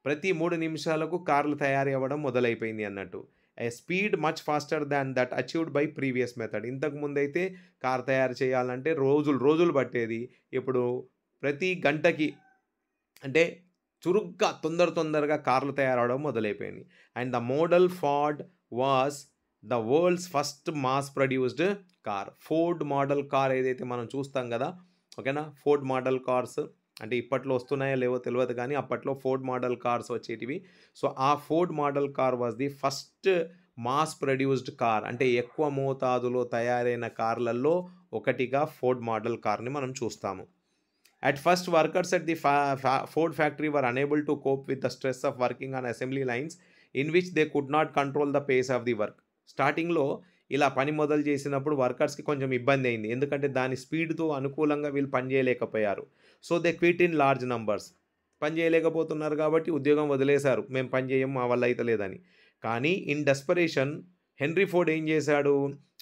ప్రతి 3 నిమిషాలకు కార్లు తయారు అవ్వడం మొదలైపోయింది అన్నట్టు. A speed much faster than that achieved by previous method. ఇంతకుముందైతే కార్ తయారు చేయాలంటే రోజులు పట్టేది, ఇప్పుడు ప్రతి గంటకి అంటే చురుగ్గా తొందరగా కార్లు తయారవడం మొదలైపోయింది. And the model Ford was the world's first mass produced car. Ford model car ఏదైతే మనం చూస్తాం కదా ఓకేనా, ఫోర్డ్ మోడల్ కార్స్ అంటే ఇప్పట్లో వస్తున్నాయో లేవో తెలియదు కానీ అప్పట్లో ఫోర్డ్ మోడల్ కార్స్ వచ్చేటివి. సో ఆ Ford model car was the first mass produced car, అంటే ఎక్కువ మోతాదులో తయారైన కార్లలో ఒకటిగా ఫోర్డ్ మోడల్ కార్ని మనం చూస్తాము. At first, workers at the Ford factory were unable to cope with the stress of working on assembly lines in which they could not control the pace of the work. స్టార్టింగ్లో ఇలా పని మొదలు చేసినప్పుడు వర్కర్స్కి కొంచెం ఇబ్బంది అయింది, ఎందుకంటే దాని స్పీడ్తో అనుకూలంగా వీళ్ళు పని చేయలేకపోయారు. So they quit in large numbers. పని చేయలేకపోతున్నారు కాబట్టి ఉద్యోగం వదిలేశారు, మేము పని చేయం మా వల్ల అయితే లేదని. కానీ ఇన్ డెస్పరేషన్ హెన్రీ ఫోర్డ్ ఏం చేశాడు,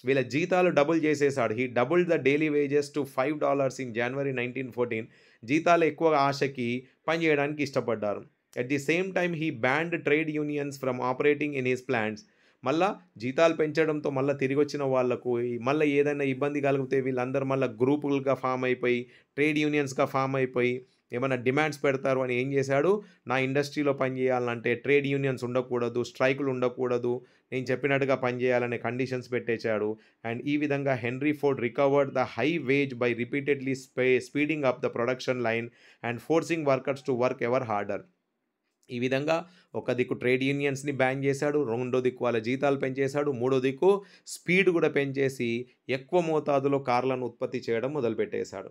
వీళ్ళ జీతాలు డబుల్ చేసేసాడు. He double the daily wages to $5 in January 1914. జీతాలు ఎక్కువ ఆశకి పని చేయడానికి ఇష్టపడ్డారు. At the same time he banned trade unions from operating in his plants. మళ్ళా జీతాలు పెంచడంతో మళ్ళీ తిరిగి వచ్చిన వాళ్ళకు మళ్ళీ ఏదైనా ఇబ్బంది కలిగితే వీళ్ళందరూ మళ్ళీ గ్రూపులుగా ఫామ్ అయిపోయి ట్రేడ్ యూనియన్స్గా ఫామ్ అయిపోయి ఏమైనా డిమాండ్స్ పెడతారు అని ఏం చేశాడు, నా ఇండస్ట్రీలో పనిచేయాలంటే ట్రేడ్ యూనియన్స్ ఉండకూడదు, స్ట్రైకులు ఉండకూడదు, నేను చెప్పినట్టుగా పనిచేయాలనే కండిషన్స్ పెట్టేశాడు. అండ్ ఈ విధంగా Henry Ford recovered the high wage by repeatedly speeding up the production line and forcing workers to work ever harder. ఈ విధంగా ఒక దిక్కు ట్రేడ్ యూనియన్స్ని బ్యాన్ చేశాడు, రెండో దిక్కు వాళ్ళ జీతాలు పెంచేశాడు, మూడో దిక్కు స్పీడ్ కూడా పెంచేసి ఎక్కువ మోతాదులో కార్లను ఉత్పత్తి చేయడం మొదలుపెట్టేశాడు.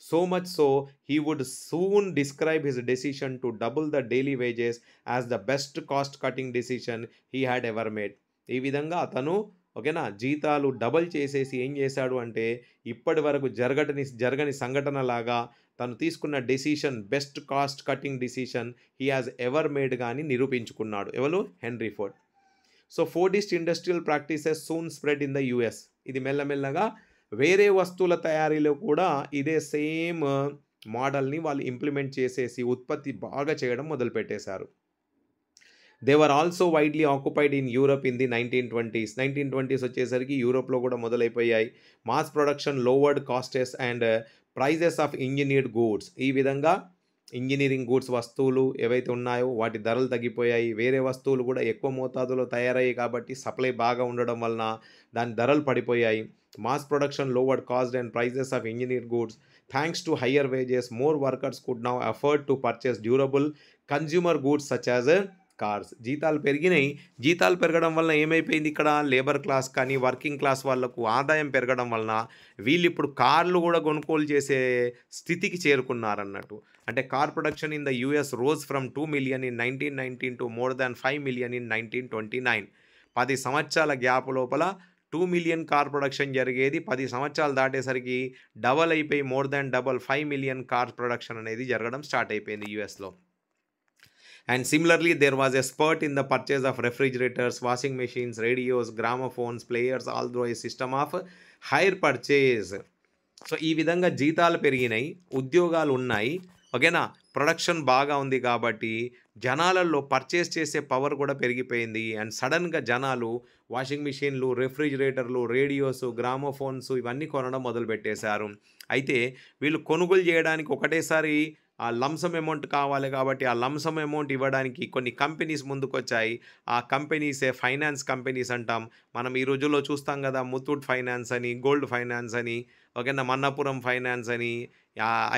So much so he would soon describe his decision to double the daily wages as the best cost cutting decision he had ever made. ఈ విధంగా అతను ఓకేనా జీతాలు డబల్ చేసేసి ఏం చేశాడు అంటే ఇప్పటి వరకు జరగని సంఘటన లాగా తను తీసుకున్న decision best cost cutting decision he has ever made కానీ నిరూపించుకున్నాడు. ఎవరు? Henry Ford. So Fordist industrial practices soon spread in the US. ఇది మెల్లమెల్లగా వేరే వస్తువుల తయారీలో కూడా ఇదే సేమ్ మోడల్ని వాళ్ళు ఇంప్లిమెంట్ చేసేసి ఉత్పత్తి బాగా చేయడం మొదలుపెట్టేశారు. They were also widely occupied in Europe in the 1920s. 1920s వచ్చేసరికి యూరోప్లో కూడా మొదలైపోయాయి. Mass production lowered costs and prices of engineered goods. ఈ విధంగా ఇంజనీరింగ్ గూడ్స్ వస్తువులు ఏవైతే ఉన్నాయో వాటి ధరలు తగ్గిపోయాయి. వేరే వస్తువులు కూడా ఎక్కువ మోతాదులో తయారయ్యాయి కాబట్టి సప్లై బాగా ఉండడం వలన దాని ధరలు పడిపోయాయి. Mass production lowered cost and prices of engineered goods. Thanks to higher wages more workers could now afford to purchase durable consumer goods such as cars. జీతాలు పెరిగినాయి. జీతాలు పెరగడం వలన ఏమైపోయింది, ఇక్కడ లేబర్ క్లాస్ కానీ వర్కింగ్ క్లాస్ వాళ్ళకు ఆదాయం పెరగడం వలన వీళ్ళు ఇప్పుడు కార్లు కూడా కొనుగోలు చేసే స్థితికి చేరుకున్నారన్నట్టు. అంటే car production in the US rose from 2 million in 1919 to more than 5 million in 1929. 10 సంవత్సరాల గ్యాప్ లోపల 2 million కార్ ప్రొడక్షన్ జరిగేది. 10 సంవత్సరాలు దాటేసరికి డబల్ అయిపోయి more than double 5 million car production అనేది జరగడం స్టార్ట్ అయిపోయింది యూఎస్లో. And similarly, there was a spurt in the purchase of refrigerators, washing machines, radios, gramophones, players, all through a system of higher purchase. So ఈ విధంగా జీతాలు పెరిగినాయి, ఉద్యోగాలు ఉన్నాయి, ఓకేనా, ప్రొడక్షన్ బాగా ఉంది కాబట్టి జనాలలో పర్చేస్ చేసే పవర్ కూడా పెరిగిపోయింది. అండ్ సడన్గా జనాలు వాషింగ్ మిషన్లు, రెఫ్రిజిరేటర్లు, రేడియోస్, గ్రామోఫోన్స్ ఇవన్నీ కొనడం మొదలుపెట్టేశారు. అయితే వీళ్ళు కొనుగోలు చేయడానికి ఒకటేసారి ఆ లంసమ్ అమౌంట్ కావాలి కాబట్టి ఆ లంసమ్ అమౌంట్ ఇవ్వడానికి కొన్ని కంపెనీస్ ముందుకొచ్చాయి. ఆ కంపెనీసే ఫైనాన్స్ కంపెనీస్ అంటాం. మనం ఈ రోజుల్లో చూస్తాం కదా, ముత్తూట్ ఫైనాన్స్ అని, గోల్డ్ ఫైనాన్స్ అని, ఓకేనా, మన్నపురం ఫైనాన్స్ అని,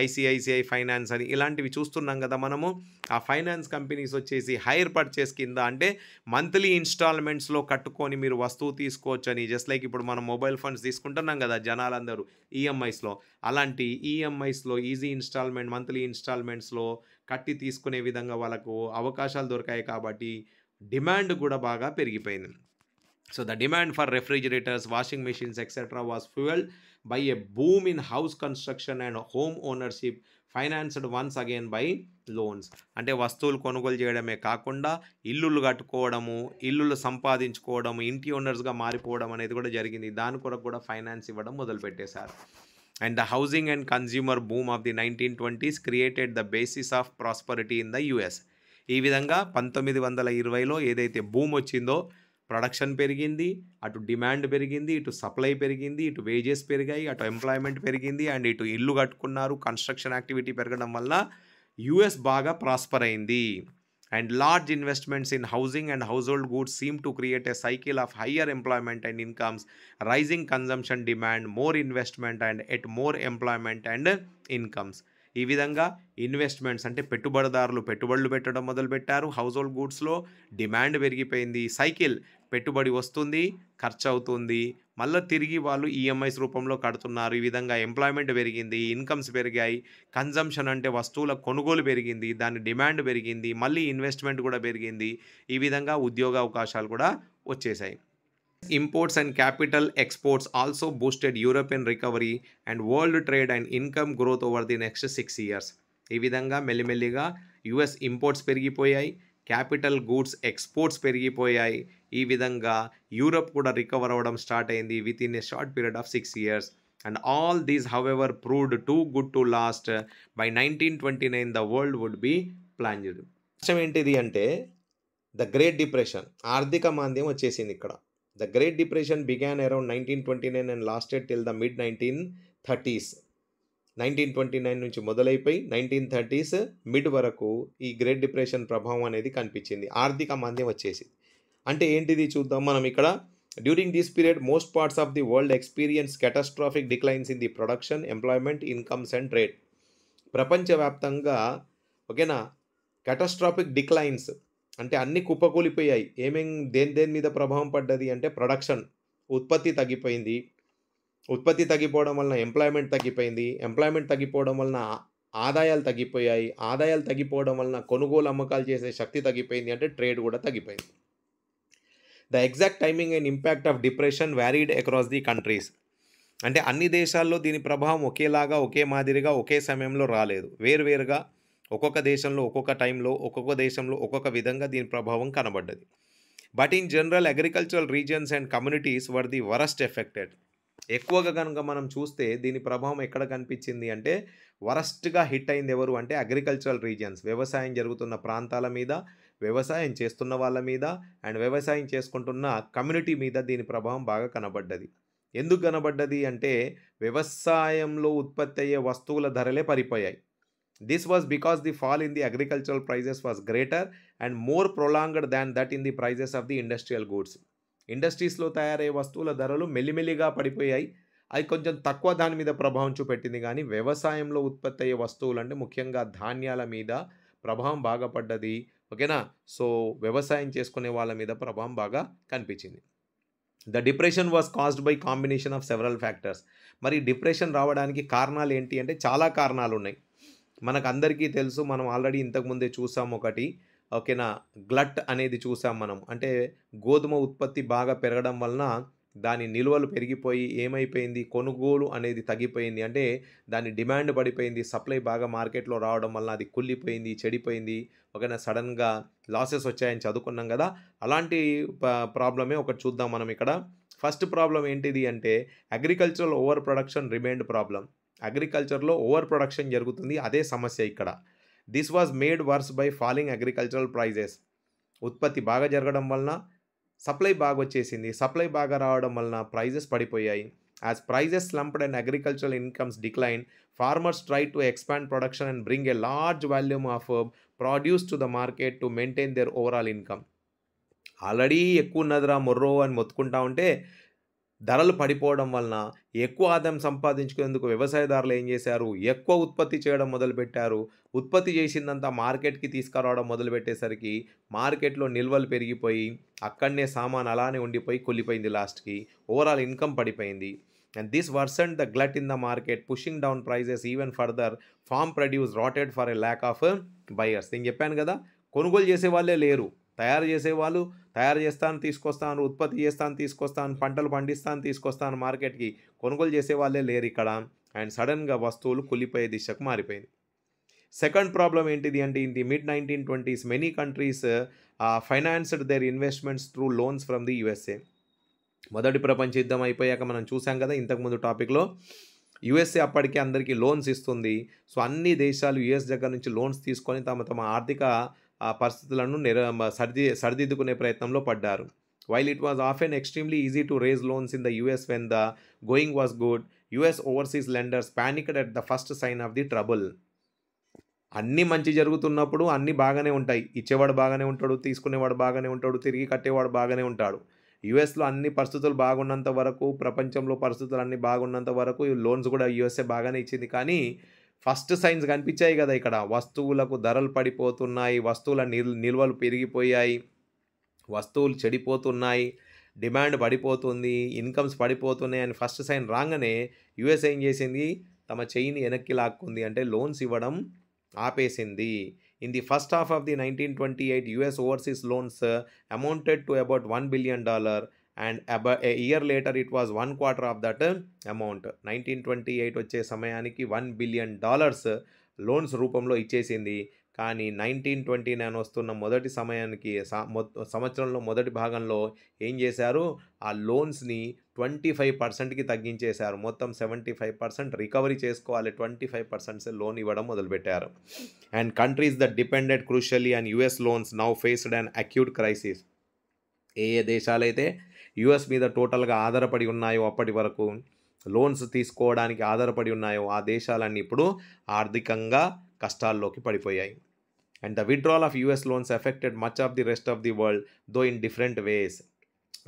ఐసిఐసిఐ ఫైనాన్స్ అని ఇలాంటివి చూస్తున్నాం కదా మనము. ఆ ఫైనాన్స్ కంపెనీస్ వచ్చేసి హైర్ పర్చేస్ కింద అంటే మంత్లీ ఇన్స్టాల్మెంట్స్లో కట్టుకొని మీరు వస్తువు తీసుకోవచ్చు అని, జస్ట్ లైక్ ఇప్పుడు మనం మొబైల్ ఫోన్స్ తీసుకుంటున్నాం కదా జనాలందరూ ఈఎంఐస్లో, అలాంటి ఈఎంఐస్లో ఈజీ ఇన్స్టాల్మెంట్ మంత్లీ ఇన్స్టాల్మెంట్స్లో కట్టి తీసుకునే విధంగా వాళ్ళకు అవకాశాలు దొరికాయి కాబట్టి డిమాండ్ కూడా బాగా పెరిగిపోయింది. So the demand for refrigerators, washing machines, etc. was fueled by a boom in house construction and home ownership, financed once again by loans. అంటే వస్తువులు కొనుగోలు చేయడమే కాకుండా ఇల్లులు కట్టుకోవడము, ఇల్లులు సంపాదించుకోవడము, ఇంటి ఓనర్స్గా మారిపోవడం అనేది కూడా జరిగింది. దాని కొరకు కూడా ఫైనాన్స్ ఇవ్వడం మొదలుపెట్టేశారు. And the housing and consumer boom of the 1920s created the basis of prosperity in the US. ఈ విధంగా 1920లో ఏదైతే బూమ్ వచ్చిందో, ప్రొడక్షన్ పెరిగింది, అటు డిమాండ్ పెరిగింది, ఇటు సప్లై పెరిగింది, ఇటు వేజెస్ పెరిగాయి, అటు ఎంప్లాయ్మెంట్ పెరిగింది, అండ్ ఇటు ఇల్లు కట్టుకున్నారు, కన్స్ట్రక్షన్ యాక్టివిటీ పెరగడం వల్ల యుఎస్ బాగా ప్రాస్పర్ అయింది. And large investments in housing and household goods seem to create a cycle of higher employment and incomes, rising consumption demand, more investment and at more employment and incomes. ఈ విధంగా ఇన్వెస్ట్మెంట్స్ అంటే పెట్టుబడిదారులు పెట్టుబడులు పెట్టడం మొదలుపెట్టారు. హౌస్ హోల్డ్ గూడ్స్లో డిమాండ్ పెరిగిపోయింది. సైకిల్, పెట్టుబడి వస్తుంది, ఖర్చు అవుతుంది, మళ్ళీ తిరిగి వాళ్ళు ఈఎంఐస్ రూపంలో కడుతున్నారు. ఈ విధంగా ఎంప్లాయ్మెంట్ పెరిగింది, ఇన్కమ్స్ పెరిగాయి, కన్జంప్షన్ అంటే వస్తువుల కొనుగోలు పెరిగింది, దాని డిమాండ్ పెరిగింది, మళ్ళీ ఇన్వెస్ట్మెంట్ కూడా పెరిగింది. ఈ విధంగా ఉద్యోగ అవకాశాలు కూడా వచ్చేసాయి. Imports and capital exports also boosted European recovery and world trade and income growth over the next 6 years. ఈ విధంగా మెల్లిమెల్లిగా యుఎస్ ఇంపోర్ట్స్ పెరిగిపోయాయి, క్యాపిటల్ గూడ్స్ ఎక్స్పోర్ట్స్ పెరిగిపోయాయి. ఈ విధంగా యూరప్ కూడా రికవర్ అవ్వడం స్టార్ట్ అయింది with in a short period of 6 years. And all these however proved too good to last. By 1929 the world would be plunged. విషయం ఏంటిది అంటే ద గ్రేట్ డిప్రెషన్, ఆర్థిక మాంద్యం వచ్చేసింది ఇక్కడ. The Great depression began around 1929 and lasted till the mid 1930s. 1929 నుంచి మొదలైపోయి 1930s మిడ్ వరకు ఈ గ్రేట్ డిప్రెషన్ ప్రభావం అనేది కనిపించింది. ఆర్థిక మాంద్యం వచ్చేసి అంటే ఏంటిది చూద్దాం మనం ఇక్కడ. During this period most parts of the world experience catastrophic declines in the production, employment, incomes and trade. ప్రపంచవ్యాప్తంగా ఓకేనా క్యాటాస్ట్రాఫిక్ డిక్లైన్స్ అంటే అన్ని కుప్పకూలిపోయాయి. దేని మీద ప్రభావం పడ్డది అంటే ప్రొడక్షన్, ఉత్పత్తి తగ్గిపోయింది. ఉత్పత్తి తగ్గిపోవడం వలన ఎంప్లాయ్మెంట్ తగ్గిపోయింది. ఎంప్లాయ్మెంట్ తగ్గిపోవడం వలన ఆదాయాలు తగ్గిపోయాయి. ఆదాయాలు తగ్గిపోవడం వలన కొనుగోలు అమ్మకాలు చేసే శక్తి తగ్గిపోయింది, అంటే ట్రేడ్ కూడా తగ్గిపోయింది. The exact timing and impact of depression varied across the countries. అంటే అన్ని దేశాల్లో దీని ప్రభావం ఒకేలాగా, ఒకే మాదిరిగా, ఒకే సమయంలో రాలేదు. వేరువేరుగా ఒక్కొక్క దేశంలో ఒక్కొక్క టైంలో, ఒక్కొక్క దేశంలో ఒక్కొక్క విధంగా దీని ప్రభావం కనబడ్డది. But in general agricultural regions and communities were the worst affected. ఎక్కువగా కనుక మనం చూస్తే దీని ప్రభావం ఎక్కడ కనిపించింది అంటే వరస్ట్గా హిట్ అయింది ఎవరు అంటే అగ్రికల్చరల్ రీజియన్స్, వ్యవసాయం జరుగుతున్న ప్రాంతాల మీద, వ్యవసాయం చేస్తున్న వాళ్ళ మీద అండ్ వ్యవసాయం చేసుకుంటున్న కమ్యూనిటీ మీద దీని ప్రభావం బాగా కనబడ్డది. ఎందుకు కనబడ్డది అంటే వ్యవసాయంలో ఉత్పత్తి అయ్యే వస్తువుల ధరలే పడిపోయాయి. This was because the fall in the agricultural prices was greater and more prolonged than that in the prices of the industrial goods. ఇండస్ట్రీస్లో తయారయ్యే వస్తువుల ధరలు మెల్లిమెల్లిగా పడిపోయాయి. అది కొంచెం తక్కువ దాని మీద ప్రభావం చూపెట్టింది, కానీ వ్యవసాయంలో ఉత్పత్తి అయ్యే వస్తువులు అంటే ముఖ్యంగా ధాన్యాల మీద ప్రభావం బాగా పడ్డది. ఓకేనా. సో వ్యవసాయం చేసుకునే వాళ్ళ మీద ప్రభావం బాగా కనిపించింది. The depression was caused by combination of several factors. మరి డిప్రెషన్ రావడానికి కారణాలు ఏంటి అంటే చాలా కారణాలు ఉన్నాయి. మనకు అందరికీ తెలుసు, మనం ఆల్రెడీ ఇంతకుముందే చూసాం ఒకటి. ఓకేనా, గ్లట్ అనేది చూసాం మనం. అంటే గోధుమ ఉత్పత్తి బాగా పెరగడం వలన దాని నిల్వలు పెరిగిపోయి ఏమైపోయింది, కొనుగోలు అనేది తగ్గిపోయింది. అంటే దాని డిమాండ్ పడిపోయింది, సప్లై బాగా మార్కెట్లో రావడం వలన అది కుళ్ళిపోయింది, చెడిపోయింది. ఓకేనా, సడన్గా లాసెస్ వచ్చాయని చదువుకున్నాం కదా. అలాంటి ప్రాబ్లమే ఒకటి చూద్దాం మనం ఇక్కడ. ఫస్ట్ ప్రాబ్లం ఏంటిది అంటే agricultural over production remained problem. అగ్రికల్చర్లో ఓవర్ ప్రొడక్షన్ జరుగుతుంది, అదే సమస్య ఇక్కడ. This was made worse by falling agricultural prices. ఉత్పత్తి బాగా జరగడం వలన సప్లై బాగా వచ్చేసింది, సప్లై బాగా రావడం వలన ప్రైజెస్ పడిపోయాయి. As prices slumped and agricultural incomes decline, farmers try to expand production and bring a large volume of produce to the market to maintain their overall income. Already ఎక్కువ ఉన్నదిరా మొర్రో అని మొత్తుకుంటా ఉంటే ధరలు పడిపోవడం వలన ఎక్కువ ఆదాయం సంపాదించుకునేందుకు వ్యవసాయదారులు ఏం చేశారు, ఎక్కువ ఉత్పత్తి చేయడం మొదలుపెట్టారు. ఉత్పత్తి చేసిందంతా మార్కెట్కి తీసుకురావడం మొదలుపెట్టేసరికి మార్కెట్లో నిల్వలు పెరిగిపోయి అక్కడనే సామాన్ అలానే ఉండిపోయి కుళ్ళిపోయింది. లాస్ట్కి ఓవరాల్ ఇన్కమ్ పడిపోయింది. And this worsened the glut in the market, pushing down prices even further. Farm produce rotted for a lack of buyers. నేను చెప్పాను కదా, కొనుగోలు చేసే వాళ్ళే లేరు. తయారు చేసేవాళ్ళు తయారు చేస్తాను తీసుకొస్తాను, ఉత్పత్తి చేస్తాను తీసుకొస్తాను, పంటలు పండిస్తాను తీసుకొస్తాను మార్కెట్కి, కొనుగోలు చేసే వాళ్ళే లేరు ఇక్కడ. అండ్ సడన్గా వస్తువులు కుళ్ళిపోయే దిశకు మారిపోయింది. సెకండ్ ప్రాబ్లం ఏంటిది అంటే in the mid 1920s many countries financed their investments through loans from the USA. మొదటి ప్రపంచ యుద్ధం అయిపోయాక మనం చూసాం కదా ఇంతకుముందు టాపిక్లో, యుఎస్ఏ అప్పటికే అందరికీ లోన్స్ ఇస్తుంది. సో అన్ని దేశాలు యుఎస్ దగ్గర నుంచి లోన్స్ తీసుకొని తమ ఆర్థిక పరిస్థితులను సరిదిద్దుకునే ప్రయత్నంలో పడ్డారు. While it was often extremely easy to raise loans in the US when the going was good, US overseas lenders panicked at the first sign of the trouble. అన్నీ మంచి జరుగుతున్నప్పుడు అన్నీ బాగానే ఉంటాయి, ఇచ్చేవాడు బాగానే ఉంటాడు, తీసుకునేవాడు బాగానే ఉంటాడు, తిరిగి కట్టేవాడు బాగానే ఉంటాడు. యుఎస్లో అన్ని పరిస్థితులు బాగున్నంత వరకు, ప్రపంచంలో పరిస్థితులు అన్నీ బాగున్నంత వరకు లోన్స్ కూడా యుఎస్ఏ బాగానే ఇచ్చింది. కానీ ఫస్ట్ సైన్స్ కనిపించాయి కదా ఇక్కడ, వస్తువులకు ధరలు పడిపోతున్నాయి, వస్తువుల నిల్వలు పెరిగిపోయాయి, వస్తువులు చెడిపోతున్నాయి, డిమాండ్ పడిపోతుంది, ఇన్కమ్స్ పడిపోతున్నాయి అని ఫస్ట్ సైన్ రాగానే యుఎస్ ఏం చేసింది, తమ చెయ్యిని వెనక్కి లాక్కుంది, అంటే లోన్స్ ఇవ్వడం ఆపేసింది. In the first half of the 1928 US overseas loans amounted to about $1 billion and about a year later it was 1/4 of that amount. 1928 వచ్చే సమయానికి $1 billion లోన్స్ రూపంలో ఇచ్చేసింది. కానీ 1929 వస్తున్న మొదటి సమయానికి సంవత్సరంలో మొదటి భాగంలో ఏం చేశారు, ఆ లోన్స్ని 25%కి తగ్గించేశారు. మొత్తం 75% రికవరీ చేసుకోవాలి, 25% లోన్ ఇవ్వడం మొదలుపెట్టారు. And countries that depended crucially and US loans now faced an acute crisis. ఏ ఏ దేశాలైతే యుఎస్ మీద టోటల్గా ఆధారపడి ఉన్నాయో, అప్పటి వరకు లోన్స్ తీసుకోవడానికి ఆధారపడి ఉన్నాయో, ఆ దేశాలన్నీ ఇప్పుడు ఆర్థికంగా కష్టాల్లోకి పడిపోయాయి. And the withdrawal of US loans affected much of the rest of the world though in different ways.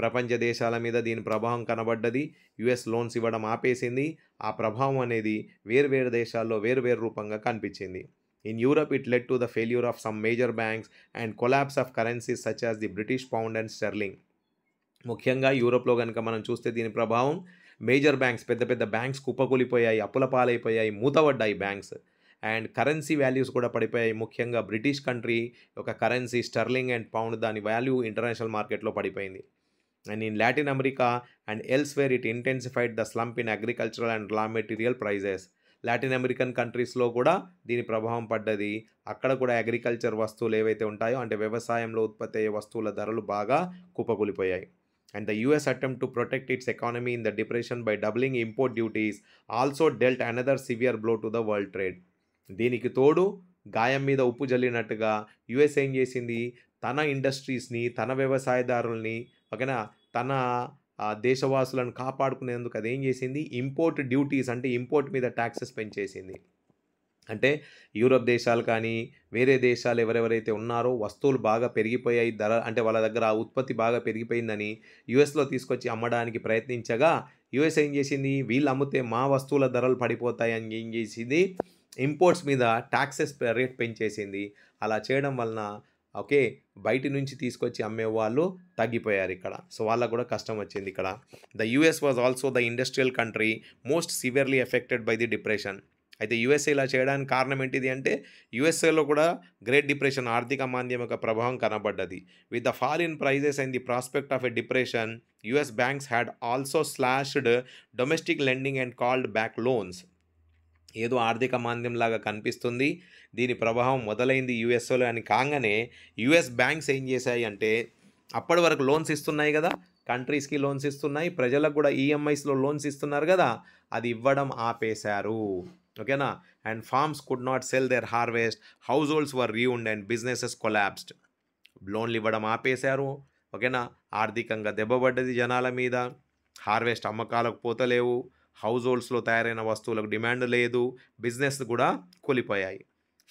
ప్రపంచ దేశాల మీద దీని ప్రభావం కనబడ్డది. యుఎస్ లోన్స్ ఇవ్వడం ఆపేసింది. ఆ ప్రభావం అనేది వేరువేరు దేశాల్లో వేరువేరు రూపంగా కనిపించింది. In Europe, it led to the failure of some major banks and collapse of currencies such as the British pound and sterling. ముఖ్యంగా యూరోప్లో కనుక మనం చూస్తే దీని ప్రభావం మేజర్ బ్యాంక్స్, పెద్ద పెద్ద బ్యాంక్స్ కుప్పకూలిపోయాయి, అప్పుల పాలైపోయాయి, మూతపడ్డాయి బ్యాంక్స్. అండ్ కరెన్సీ వాల్యూస్ కూడా పడిపోయాయి. ముఖ్యంగా బ్రిటిష్ కంట్రీ యొక్క కరెన్సీ స్టెర్లింగ్ అండ్ పౌండ్, దాని వాల్యూ ఇంటర్నేషనల్ మార్కెట్లో పడిపోయింది. And in Latin America and elsewhere it intensified the slump in agricultural and raw material prices. Latin American కంట్రీస్లో కూడా దీని ప్రభావం పడ్డది. అక్కడ కూడా అగ్రికల్చర్ వస్తువులు ఏవైతే ఉంటాయో, అంటే వ్యవసాయంలో ఉత్పత్తి అయ్యే వస్తువుల ధరలు బాగా కుప్పకూలిపోయాయి. And the US attempt to protect its economy in the depression by doubling import duties also dealt another severe blow to the world trade. దీనికి తోడు గాయం మీద ఉప్పు జల్లినట్టుగా యుఎస్ ఏం చేసింది, తన ఇండస్ట్రీస్ని, తన వ్యవసాయదారుల్ని, ఓకేనా, తన దేశవాసులను కాపాడుకునేందుకు అదేం చేసింది, ఇంపోర్ట్ డ్యూటీస్ అంటే ఇంపోర్ట్ మీద ట్యాక్సెస్ పెంచేసింది. అంటే యూరోప్ దేశాలు కానీ వేరే దేశాలు ఎవరెవరైతే ఉన్నారో వస్తువులు బాగా పెరిగిపోయాయి ధర, అంటే వాళ్ళ దగ్గర ఆ ఉత్పత్తి బాగా పెరిగిపోయిందని యుఎస్లో తీసుకొచ్చి అమ్మడానికి ప్రయత్నించగా యుఎస్ ఏం చేసింది, వీళ్ళు అమ్మితే మా వస్తువుల ధరలు పడిపోతాయి అని ఏం చేసింది, ఇంపోర్ట్స్ మీద ట్యాక్సెస్ రేట్ పెంచేసింది. అలా చేయడం వలన ఓకే బయటి నుంచి తీసుకొచ్చి అమ్మేవాళ్ళు తగ్గిపోయారు ఇక్కడ. సో వాళ్ళకు కూడా కష్టం వచ్చింది ఇక్కడ. The US was also the industrial country most severely affected by the depression. అయితే యుఎస్ఏ ఇలా చేయడానికి కారణం ఏంటిది అంటే, యుఎస్ఏలో కూడా గ్రేట్ డిప్రెషన్, ఆర్థిక మాంద్యం యొక్క ప్రభావం కనబడ్డది. With the fall in prices and the prospect of a depression, US banks had also slashed domestic lending and called back loans. ఏదో ఆర్థిక మాంద్యంలాగా కనిపిస్తుంది, దీని ప్రభావం మొదలైంది యుఎస్ఏలో అని కాగానే యుఎస్ బ్యాంక్స్ ఏం చేశాయి అంటే, అప్పటి వరకు లోన్స్ ఇస్తున్నాయి కదా, కంట్రీస్కి లోన్స్ ఇస్తున్నాయి, ప్రజలకు కూడా ఈఎంఐస్లో లోన్స్ ఇస్తున్నారు కదా, అది ఇవ్వడం ఆపేశారు. ఓకేనా. And farms could not sell their harvest, house holds were ruined and businesses collapsed. లోన్లు ఇవ్వడం ఆపేశారు. ఓకేనా. ఆర్థికంగా దెబ్బపడ్డది జనాల మీద, హార్వెస్ట్ అమ్మకాలకు పోతలేవు, హౌస్ హోల్డ్స్లో తయారైన వస్తువులకు డిమాండ్ లేదు, బిజినెస్ కూడా కూలిపోయాయి.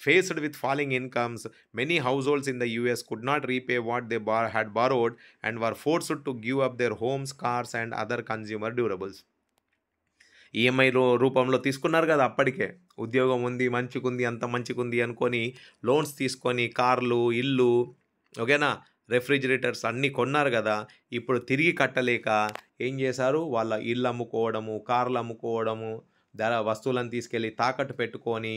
Faced with falling incomes, many house holds in the US could not repay what they had borrowed and were forced to give up their homes, cars and other consumer durables. ఈఎంఐలో రూపంలో తీసుకున్నారు కదా, అప్పటికే ఉద్యోగం ఉంది, మంచిగుంది, అంత మంచిగుంది అనుకొని లోన్స్ తీసుకొని కార్లు, ఇల్లు, ఓకేనా, రెఫ్రిజిరేటర్స్ అన్నీ కొన్నారు కదా, ఇప్పుడు తిరిగి కట్టలేక ఏం చేశారు, వాళ్ళ ఇల్లు అమ్ముకోవడము, కార్లు అమ్ముకోవడము, వస్తువులను తీసుకెళ్ళి తాకట్టు పెట్టుకొని,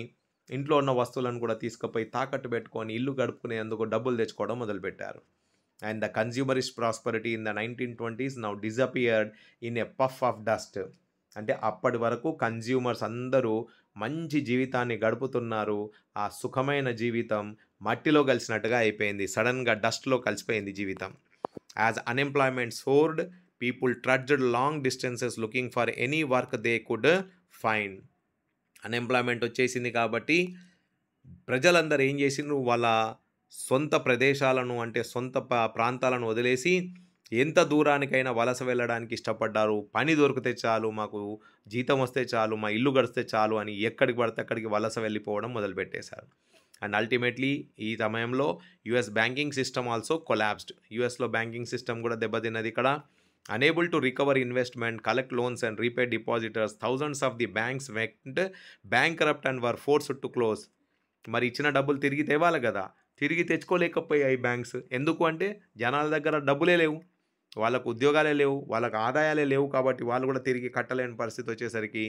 ఇంట్లో ఉన్న వస్తువులను కూడా తీసుకుపోయి తాకట్టు పెట్టుకొని ఇల్లు గడుపుకునేందుకు డబ్బులు తెచ్చుకోవడం మొదలుపెట్టారు. And the consumerist prosperity in the 1920s now disappeared in a puff of dust. అంటే అప్పటి వరకు కన్జ్యూమర్స్ అందరూ మంచి జీవితాన్ని గడుపుతున్నారు, ఆ సుఖమైన జీవితం మట్టిలో కలిసినట్టుగా అయిపోయింది, సడన్గా డస్ట్లో కలిసిపోయింది జీవితం. As unemployment soared, people trudged long distances looking for any work they could find. Unemployment వచ్చేసింది కాబట్టి ప్రజలందరూ ఏం చేసిండ్రు, వాళ్ళ సొంత ప్రదేశాలను, అంటే సొంత ప్రాంతాలను వదిలేసి ఎంత దూరానికైనా వలస వెళ్ళడానికి ఇష్టపడ్డారు. పని దొరికితే చాలు, మాకు జీతం వస్తే చాలు, మా ఇల్లు గడిస్తే చాలు అని ఎక్కడికి పడితే అక్కడికి వలస వెళ్ళిపోవడం మొదలుపెట్టేశారు. అండ్ అల్టిమేట్లీ ఈ సమయంలో US banking system also collapsed. యుఎస్లో బ్యాంకింగ్ సిస్టమ్ కూడా దెబ్బతిన్నది ఇక్కడ. Unable to recover investment, collect loans and repay depositors, thousands of the banks went bankrupt and were forced to close. మరి ఇచ్చిన డబ్బులు తిరిగి తేవాలి కదా, తిరిగి తెచ్చుకోలేకపోయాయి బ్యాంక్స్. ఎందుకు అంటే జనాల దగ్గర డబ్బులే లేవు, వాళ్ళకు ఉద్యోగాలే లేవు, వాళ్ళకు ఆదాయాలే లేవు, కాబట్టి వాళ్ళు కూడా తిరిగి కట్టలేని పరిస్థితి వచ్చేసరికి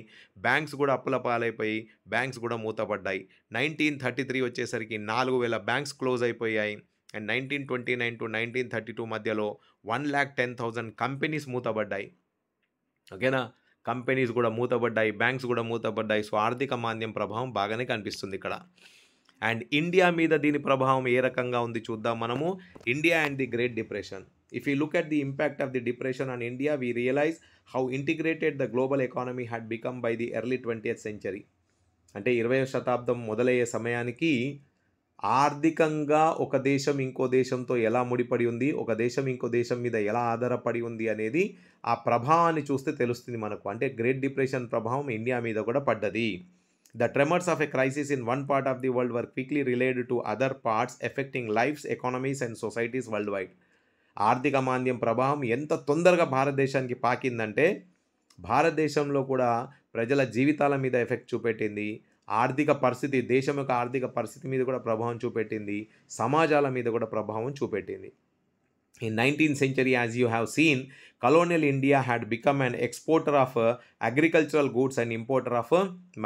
బ్యాంక్స్ కూడా అప్పుల పాలైపోయి బ్యాంక్స్ కూడా మూతపడ్డాయి. 1933 వచ్చేసరికి 4000 బ్యాంక్స్ క్లోజ్ అయిపోయాయి. అండ్ 1929 to 1932 మధ్యలో 1,10,000 కంపెనీస్ మూతపడ్డాయి. ఓకేనా, కంపెనీస్ కూడా మూతపడ్డాయి, బ్యాంక్స్ కూడా మూతపడ్డాయి. సో ఆర్థిక మాంద్యం ప్రభావం బాగానే కనిపిస్తుంది ఇక్కడ. అండ్ ఇండియా మీద దీని ప్రభావం ఏ రకంగా ఉంది చూద్దాం మనము. India and the great depression. If you look at the impact of the depression on India, we realize how integrated the global economy had become by the early 20th century. అంటే 20వ శతాబ్దం మొదలయ్యే సమయానికి ఆర్థికంగా ఒక దేశం ఇంకో దేశంతో ఎలా ముడిపడి ఉంది, ఒక దేశం ఇంకో దేశం మీద ఎలా ఆధారపడి ఉంది అనేది ఆ ప్రభావాన్ని చూస్తే తెలుస్తుంది మనకు. అంటే గ్రేట్ డిప్రెషన్ ప్రభావం ఇండియా మీద కూడా పడ్డది. The tremors of a crisis in one part of the world were quickly relayed to other parts, affecting lives, economies and societies worldwide. ఆర్థిక మాంద్యం ప్రభావం ఎంత తొందరగా భారతదేశానికి పాకిందంటే భారతదేశంలో కూడా ప్రజల జీవితాల మీద ఎఫెక్ట్ చూపెట్టింది. ఆర్థిక పరిస్థితి, దేశం యొక్క ఆర్థిక పరిస్థితి మీద కూడా ప్రభావం చూపెట్టింది. సమాజాల మీద కూడా ప్రభావం చూపెట్టింది. In 19th century, as you have seen, colonial India had become an exporter of agricultural goods and importer of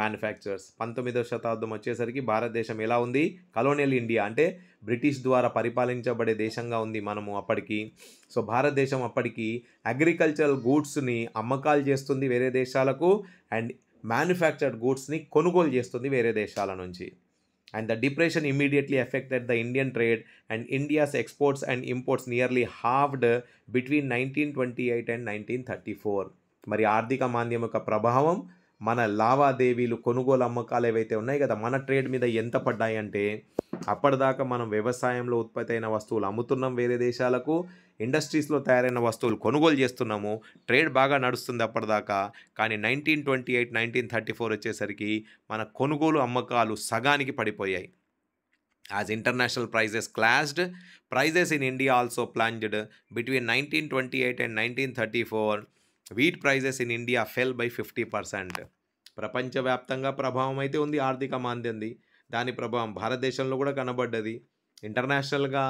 manufacturers. 19వ శతాబ్దం వచ్చేసరికి భారతదేశం ఎలా ఉంది? కలోనియల్ ఇండియా అంటే బ్రిటిష్ ద్వారా పరిపాలించబడే దేశంగా ఉంది మనము అప్పటికి. సో భారతదేశం అప్పటికి అగ్రికల్చరల్ గూడ్స్ని అమ్మకాలు చేస్తుంది వేరే దేశాలకు, అండ్ మ్యానుఫ్యాక్చర్డ్ గూడ్స్ని కొనుగోలు చేస్తుంది వేరే దేశాల నుంచి. And the depression immediately affected the Indian trade, and India's exports and imports nearly halved between 1928 and 1934. మరి ఆర్థిక మాంద్యం యొక్క ప్రభావం మన లావాదేవీలు, కొనుగోలు అమ్మకాలు ఏవైతే ఉన్నాయి కదా, మన ట్రేడ్ మీద ఎంత పడ్డాయి అంటే అప్పటిదాకా మనం వ్యవసాయంలో ఉత్పత్తి అయిన వస్తువులు అమ్ముతున్నాం వేరే దేశాలకు, ఇండస్ట్రీస్లో తయారైన వస్తువులు కొనుగోలు చేస్తున్నాము, ట్రేడ్ బాగా నడుస్తుంది అప్పటిదాకా. కానీ 1928, 1934 వచ్చేసరికి మన కొనుగోలు అమ్మకాలు సగానికి పడిపోయాయి. As international prices clashed, prices in India also plunged. Between 1928 and 1934, wheat prices in India fell by 50%. ప్రపంచవ్యాప్తంగా ప్రభావం అయితే ఉంది ఆర్థిక మాంద్యంది. దాని ప్రభావం భారతదేశంలో కూడా కనబడ్డది. ఇంటర్నేషనల్గా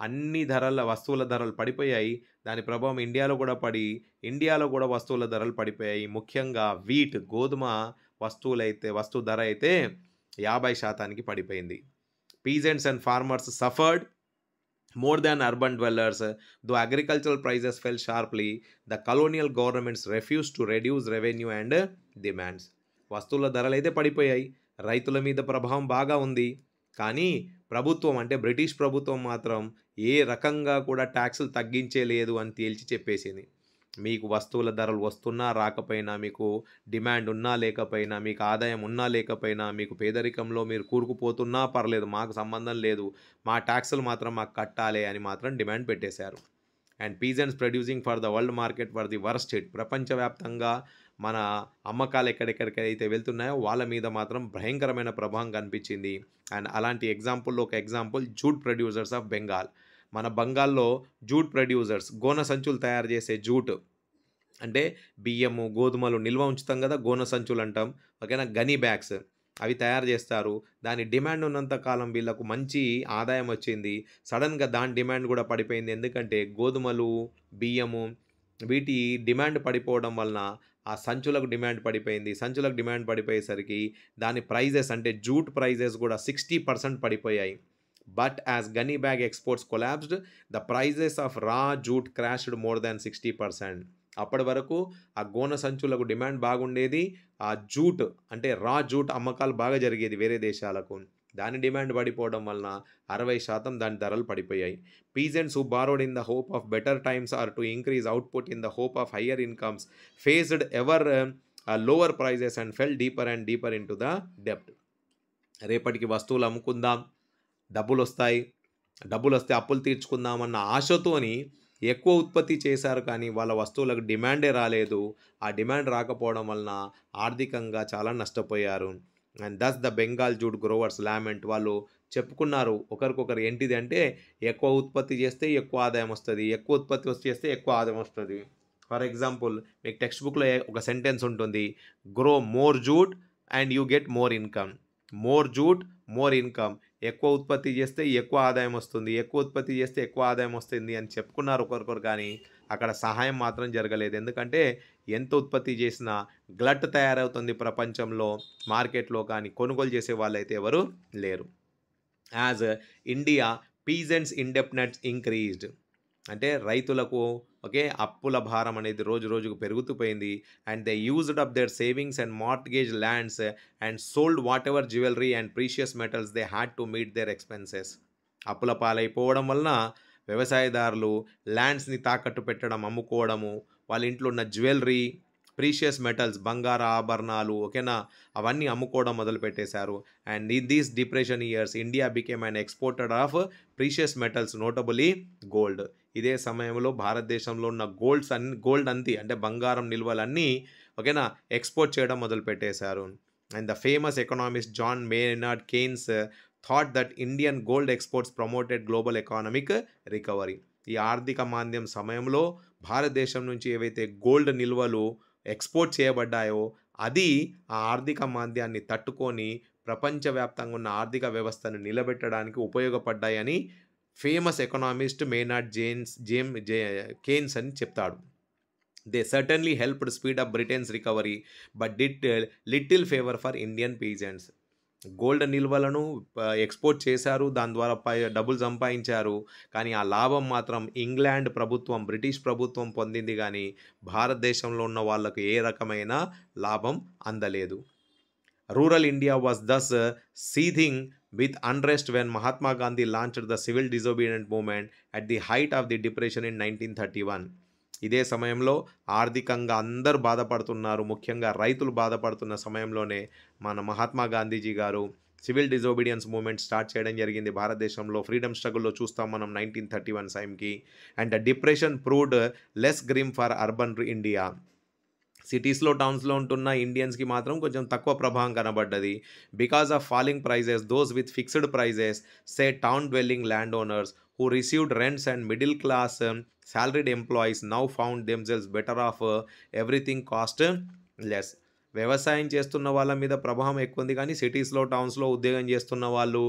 అన్ని వస్తువుల ధరలు పడిపోయాయి. దాని ప్రభావం ఇండియాలో కూడా పడి, ఇండియాలో కూడా వస్తువుల ధరలు పడిపోయాయి. ముఖ్యంగా వీట్, గోధుమ వస్తువు ధర అయితే 50% పడిపోయింది. Peasants and farmers suffered more than urban dwellers. Though agricultural prices fell sharply, the colonial governments refused to reduce revenue and demands. వస్తువుల ధరలు అయితే పడిపోయాయి, రైతుల మీద ప్రభావం బాగా ఉంది. కానీ ప్రభుత్వం అంటే బ్రిటిష్ ప్రభుత్వం మాత్రం ఏ రకంగా కూడా ట్యాక్సులు తగ్గించేలేదు అని తేల్చి చెప్పేసింది. మీకు వస్తువుల ధరలు వస్తున్నా రాకపోయినా, మీకు డిమాండ్ ఉన్నా లేకపోయినా, మీకు ఆదాయం ఉన్నా లేకపోయినా, మీకు పేదరికంలో మీరు కూరుకుపోతున్నా పర్లేదు, మాకు సంబంధం లేదు, మా ట్యాక్సులు మాత్రం మాకు కట్టాలి అని మాత్రం డిమాండ్ పెట్టేశారు. And peasants producing for the world market for the worst hit. ప్రపంచవ్యాప్తంగా మన అమ్మకాలు ఎక్కడెక్కడికైతే వెళ్తున్నాయో వాళ్ళ మీద మాత్రం భయంకరమైన ప్రభావం కనిపించింది. అండ్ అలాంటి ఎగ్జాంపుల్లో ఒక example jute producers of Bengal. మన బంగాల్లో జూట్ ప్రొడ్యూసర్స్, గోన సంచులు తయారు చేసే జూట్ అంటే బియ్యము, గోధుమలు నిల్వ ఉంచుతాం కదా, గోన సంచులు అంటాం, ఓకేనా, గనీ బ్యాగ్స్ అవి తయారు చేస్తారు. దాని డిమాండ్ ఉన్నంత కాలం వీళ్ళకు మంచి ఆదాయం వచ్చింది. సడన్గా దాని డిమాండ్ కూడా పడిపోయింది. ఎందుకంటే గోధుమలు, బియ్యము వీటి డిమాండ్ పడిపోవడం వలన ఆ సంచులకు డిమాండ్ పడిపోయింది. సంచులకు డిమాండ్ పడిపోయేసరికి దాని ప్రైజెస్ అంటే జూట్ ప్రైజెస్ కూడా 60% పడిపోయాయి. But as gunny bag exports collapsed, the prices of raw jute crashed more than 60%. అప్పటి వరకు ఆ గోన సంచులకు డిమాండ్ బాగుండేది. ఆ జూట్ అంటే రా జూట్ అమ్మకాలు బాగా జరిగేది వేరే దేశాలకు. దాని డిమాండ్ పడిపోవడం వలన 60% దాని ధరలు పడిపోయాయి. Peasants who borrowed in the hope of better times or to increase output in the hope of higher incomes faced ever lower prices and fell deeper and deeper into the debt. రేపటికి వస్తువులు అమ్ముకుందాం, డబ్బులు వస్తే అప్పులు తీర్చుకుందామన్న ఆశతోని ఎక్కువ ఉత్పత్తి చేశారు, కానీ వాళ్ళ వస్తువులకు డిమాండే రాలేదు. ఆ డిమాండ్ రాకపోవడం వలన ఆర్థికంగా చాలా నష్టపోయారు. And thus the Bengal jute growers lament. వాళ్ళు చెప్పుకున్నారు ఒకరికొకరు, ఏంటిది అంటే ఎక్కువ ఉత్పత్తి చేస్తే ఎక్కువ ఆదాయం వస్తుంది, ఎక్కువ ఉత్పత్తి చేస్తే ఎక్కువ ఆదాయం వస్తుంది. ఫర్ ఎగ్జాంపుల్ మీకు టెక్స్ట్ బుక్లో ఒక సెంటెన్స్ ఉంటుంది, grow more jute and you get more income. More jute more income. ఎక్కువ ఉత్పత్తి చేస్తే ఎక్కువ ఆదాయం వస్తుంది, ఎక్కువ ఉత్పత్తి చేస్తే ఎక్కువ ఆదాయం వస్తుంది అని చెప్పుకున్నారు ఒకరికొకరు, కానీ అక్కడ సహాయం మాత్రం జరగలేదు. ఎందుకంటే ఎంత ఉత్పత్తి చేసినా గ్లట్ తయారవుతుంది ప్రపంచంలో, మార్కెట్లో, కానీ కొనుగోలు చేసే వాళ్ళైతే ఎవరు లేరు. As India peasants indebtedness increased. అంటే రైతులకు అప్పుల భారం అనేది రోజు రోజుకు పెరుగుతూ పోయింది. And they used up their savings and mortgage lands and sold whatever jewellery and precious metals they had to meet their expenses. అప్పుల పాలైపోవడం వలన వ్యవసాయదారులు ల్యాండ్స్‌ని తాకట్టు పెట్టడం, అమ్ముకోవడము, వాళ్ళ ఇంట్లో ఉన్న జ్యువెలరీ, ప్రీషియస్ మెటల్స్, బంగారు ఆభరణాలు అవన్నీ అమ్ముకోవడం మొదలుపెట్టేశారు. And in these depression years India became an exporter of precious metals notably gold. ఇదే సమయంలో భారతదేశంలో ఉన్న గోల్డ్ అంతా అంటే బంగారం నిల్వలన్నీ ఎక్స్‌పోర్ట్ చేయడం మొదలుపెట్టేశారు. And the famous economist John Maynard Keynes thought that Indian gold exports promoted global economic recovery. ఈ ఆర్థిక మాంద్యం సమయంలో భారతదేశం నుంచి ఏవైతే గోల్డ్ నిల్వలు ఎక్స్‌పోర్ట్ చేయబడ్డాయో అది ఆ ఆర్థిక మాంద్యాన్ని తట్టుకొని ప్రపంచవ్యాప్తంగా ఉన్న ఆర్థిక వ్యవస్థను నిలబెట్టడానికి ఉపయోగపడ్డాయని ఫేమస్ ఎకనామిస్ట్ మేనార్డ్ కేన్స్ అని చెప్తాడు. They certainly helped speed up Britons recovery but did little favour for Indian peasants. Gold నిల్వలను ఎక్స్‌పోర్ట్ చేశారు. దాని ద్వారా డబ్బులు సంపాదించారు. కానీ ఆ లాభం మాత్రం ఇంగ్లాండ్ ప్రభుత్వం, బ్రిటిష్ ప్రభుత్వం పొందింది గానీ భారతదేశంలో ఉన్న వాళ్ళకు ఏ రకమైన లాభం అందలేదు. Rural India was thus seething with unrest when Mahatma Gandhi launched the civil disobedient movement at the height of the depression in 1931. ఇదే సమయంలో ఆర్థికంగా అందరూ బాధపడుతున్నారు. ముఖ్యంగా రైతులు బాధపడుతున్న సమయంలోనే మన మహాత్మా గాంధీజీ గారు సివిల్ డిజోబీడియన్స్ మూవ్మెంట్ స్టార్ట్ చేయడం జరిగింది భారతదేశంలో. ఫ్రీడమ్ స్ట్రగుల్లో చూస్తాం మనం 1931 టైంకి. And the depression proved less grim for urban India. సిటీస్లో, టౌన్స్లో ఉంటున్న ఇండియన్స్కి మాత్రం కొంచెం తక్కువ ప్రభావం కనబడ్డది. Because of falling prices those with fixed prices say town dwelling land owners who received rents and middle class salaried employees now found themselves better off everything cost less. వ్యవసాయం చేస్తున్న వాళ్ళ మీద ప్రభావం ఎక్కువ ఉంది కానీ సిటీస్లో, టౌన్స్లో ఉద్యోగం చేస్తున్న వాళ్ళు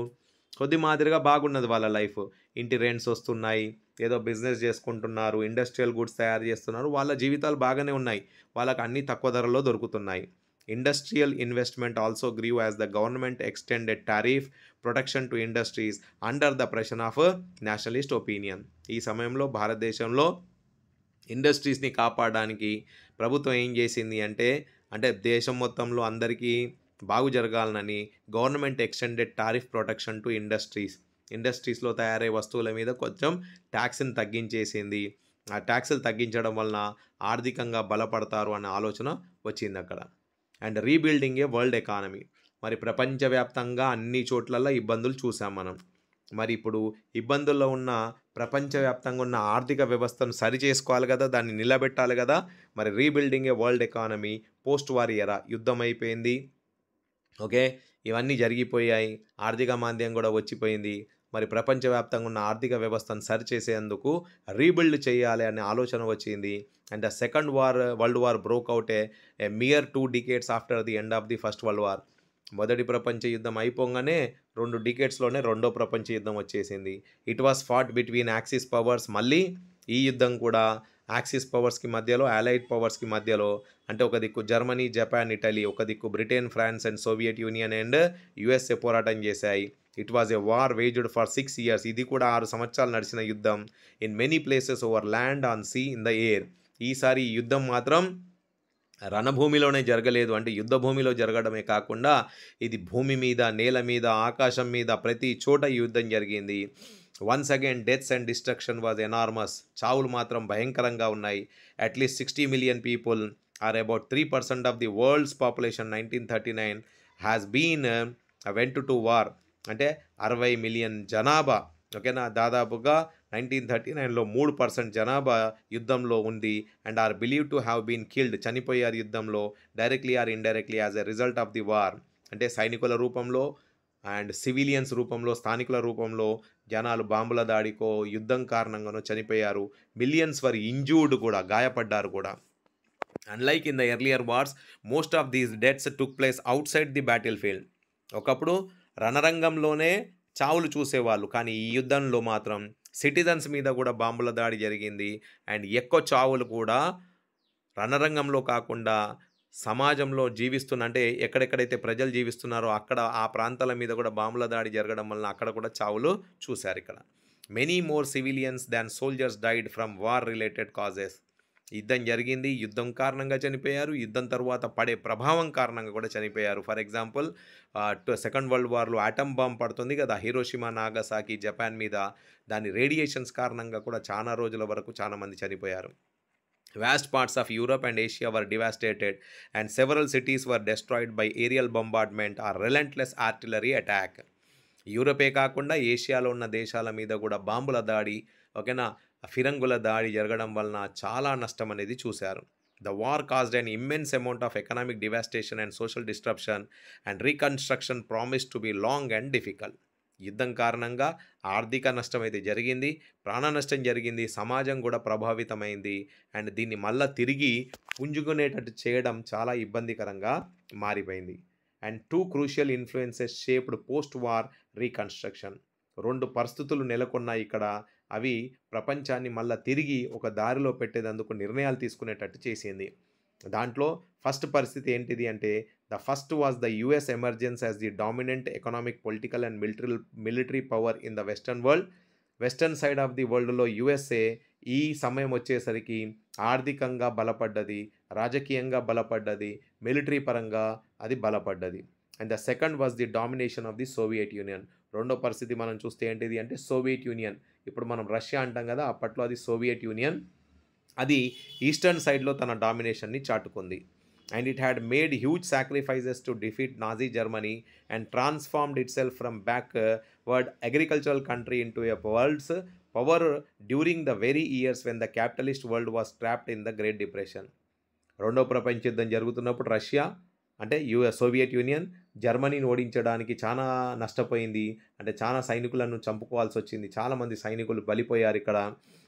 కొద్ది మాదిరిగా బాగున్నది వాళ్ళ లైఫ్. ఇంటి రెంట్స్ వస్తున్నాయి, ఏదో బిజినెస్ చేసుకుంటున్నారు, ఇండస్ట్రియల్ గుడ్స్ తయారు చేస్తున్నారు, వాళ్ళ జీవితాలు బాగానే ఉన్నాయి, వాళ్ళకి అన్నీ తక్కువ ధరలో దొరుకుతున్నాయి. Industrial investment also grieve as the government extended tariff protection to industries under the pressure of Nationalist opinion. ఈ సమయంలో భారతదేశంలో ఇండస్ట్రీస్ని కాపాడడానికి ప్రభుత్వం ఏం చేసింది అంటే దేశం మొత్తంలో అందరికీ బాగు జరగాలనని government extended tariff protection to ఇండస్ట్రీస్లో తయారయ్యే వస్తువుల మీద కొంచెం ట్యాక్స్ని తగ్గించేసింది. ఆ ట్యాక్సులు తగ్గించడం వలన ఆర్థికంగా బలపడతారు అనే ఆలోచన వచ్చింది అక్కడ. And rebuilding a world economy. మరి ప్రపంచవ్యాప్తంగా అన్ని చోట్లలో ఇబ్బందులు చూసాం మనం. మరి ఇప్పుడు ఇబ్బందుల్లో ఉన్న ప్రపంచవ్యాప్తంగా ఉన్న ఆర్థిక వ్యవస్థను సరి చేసుకోవాలి కదా, దాన్ని నిలబెట్టాలి కదా. మరి rebuilding a world economy post war era, యుద్ధం అయిపోయింది, ఇవన్నీ జరిగిపోయాయి, ఆర్థిక మాంద్యం కూడా వచ్చిపోయింది. మరి ప్రపంచవ్యాప్తంగా ఉన్న ఆర్థిక వ్యవస్థను సరిచేసేందుకు రీబిల్డ్ చేయాలి అనే ఆలోచన వచ్చింది. And the second world war broke out a mere 2 decades after the end of the first world war. మొదటి ప్రపంచ యుద్ధం అయిపోగానే 2 decadesలోనే రెండో ప్రపంచ యుద్ధం వచ్చేసింది. It was fought between axis powers. మళ్ళీ ఈ యుద్ధం కూడా యాక్సిస్ పవర్స్కి మధ్యలో, అలైడ్ పవర్స్కి మధ్యలో, అంటే ఒక దిక్కు జర్మనీ, జపాన్, ఇటలీ, ఒక దిక్కు Britain, France and Soviet Union and USA పోరాటం చేశాయి. It was a war waged for 6 years. ఇది కూడా 6 సంవత్సరాలు నడిచిన యుద్ధం. In many places over land, on sea, in the air. ఈసారి ఈ యుద్ధం మాత్రం రణభూమిలోనే జరగలేదు. అంటే యుద్ధ భూమిలో జరగడమే కాకుండా ఇది భూమి మీద, నేల మీద, ఆకాశం మీద ప్రతి చోట యుద్ధం జరిగింది. Once again deaths and destruction was enormous. చావులు మాత్రం భయంకరంగా ఉన్నాయి. At least 60 million people or about 3% of the world's population 1939 has been went to war. అంటే 60 million జనాభా దాదాపుగా 1939లో 3% జనాభా యుద్ధంలో ఉంది. And are believe to have been killed, చనిపోయారు యుద్ధంలో, directly or indirectly as a result of the war. అంటే సైనికుల రూపంలో అండ్ సివిలియన్స్ రూపంలో, స్థానికుల రూపంలో జనాలు బాంబుల దాడికో యుద్ధం కారణంగానో చనిపోయారు. మిలియన్స్ వర్ ఇంజూర్డ్ కూడా, గాయపడ్డారు కూడా. Unlike in the earlier wars most of these deaths took place out side the battle field. ఒకప్పుడు రణరంగంలోనే చావులు చూసేవాళ్ళు, కానీ ఈ యుద్ధంలో మాత్రం సిటిజన్స్ మీద కూడా బాంబుల దాడి జరిగింది. అండ్ ఎక్కువ చావులు కూడా రణరంగంలో కాకుండా సమాజంలో జీవిస్తున్న, అంటే ఎక్కడెక్కడైతే ప్రజలు జీవిస్తున్నారో అక్కడ ఆ ప్రాంతాల మీద కూడా బాంబుల దాడి జరగడం వలన అక్కడ కూడా చావులు చూశారు ఇక్కడ. Many more civilians than soldiers died from war related causes. యుద్ధం జరిగింది, యుద్ధం కారణంగా చనిపోయారు, యుద్ధం తర్వాత పడే ప్రభావం కారణంగా కూడా చనిపోయారు. ఫర్ ఎగ్జాంపుల్ సెకండ్ వరల్డ్ వార్లో ఆటమ్ బాంబ్ పడుతుంది కదా హిరోషిమా నాగసాకి జపాన్ మీద, దాని రేడియేషన్స్ కారణంగా కూడా చాలా రోజుల వరకు చాలామంది చనిపోయారు. Vast parts of Europe and Asia were devastated, and several cities were destroyed by aerial bombardment or relentless artillery attack. యూరపే కాకుండా ఏషియాలో ఉన్న దేశాల మీద కూడా బాంబుల దాడి, ఓకేనా, ఫిరంగుల దాడి జరగడం వలన చాలా నష్టం అనేది చూశారు. The war caused an immense amount of economic devastation and social disruption, and reconstruction promised to be long and difficult. యుద్ధం కారణంగా ఆర్థిక నష్టం అయితే జరిగింది, ప్రాణ నష్టం జరిగింది, సమాజం కూడా ప్రభావితమైంది. అండ్ దీన్ని మళ్ళీ తిరిగి పుంజుకునేటట్టు చేయడం చాలా ఇబ్బందికరంగా మారిపోయింది. And 2 crucial influences shaped post war reconstruction. 2 పరిస్థితులు నెలకొన్నాయి ఇక్కడ. అవి ప్రపంచాన్ని మళ్ళీ తిరిగి ఒక దారిలో పెట్టేందుకు నిర్ణయాలు తీసుకునేటట్టు చేసింది. దాంట్లో ఫస్ట్ పరిస్థితి ఏంటిది అంటే, the first was the US emergence as the dominant economic, political and military power in the western world. Western side of the వరల్డ్లో యుఎస్ఏ ఈ సమయం వచ్చేసరికి ఆర్థికంగా బలపడ్డది, రాజకీయంగా బలపడ్డది, మిలిటరీ పరంగా అది బలపడ్డది. And the second was the domination of the Soviet Union. రెండో పరిస్థితి మనం చూస్తే ఏంటిది అంటే సోవియట్ యూనియన్. ఇప్పుడు మనం రష్యా అంటాం కదా, అప్పట్లో అది సోవియట్ యూనియన్. అది ఈస్టర్న్ సైడ్లో తన డామినేషన్ని చాటుకుంది. And it had made huge sacrifices to defeat Nazi Germany and transformed itself from backward agricultural country into a world's power during the very years when the capitalist world was trapped in the Great Depression. రెండో ప్రపంచ యుద్ధం జరుగుతున్నప్పుడు రష్యా అంటే సోవియట్ యూనియన్ జర్మనీని ఓడించడానికి చాలా నష్టపోయింది. అంటే చాలా సైనికులను చంపుకోవాల్సి వచ్చింది, చాలామంది సైనికులు బలిపోయారు ఇక్కడ.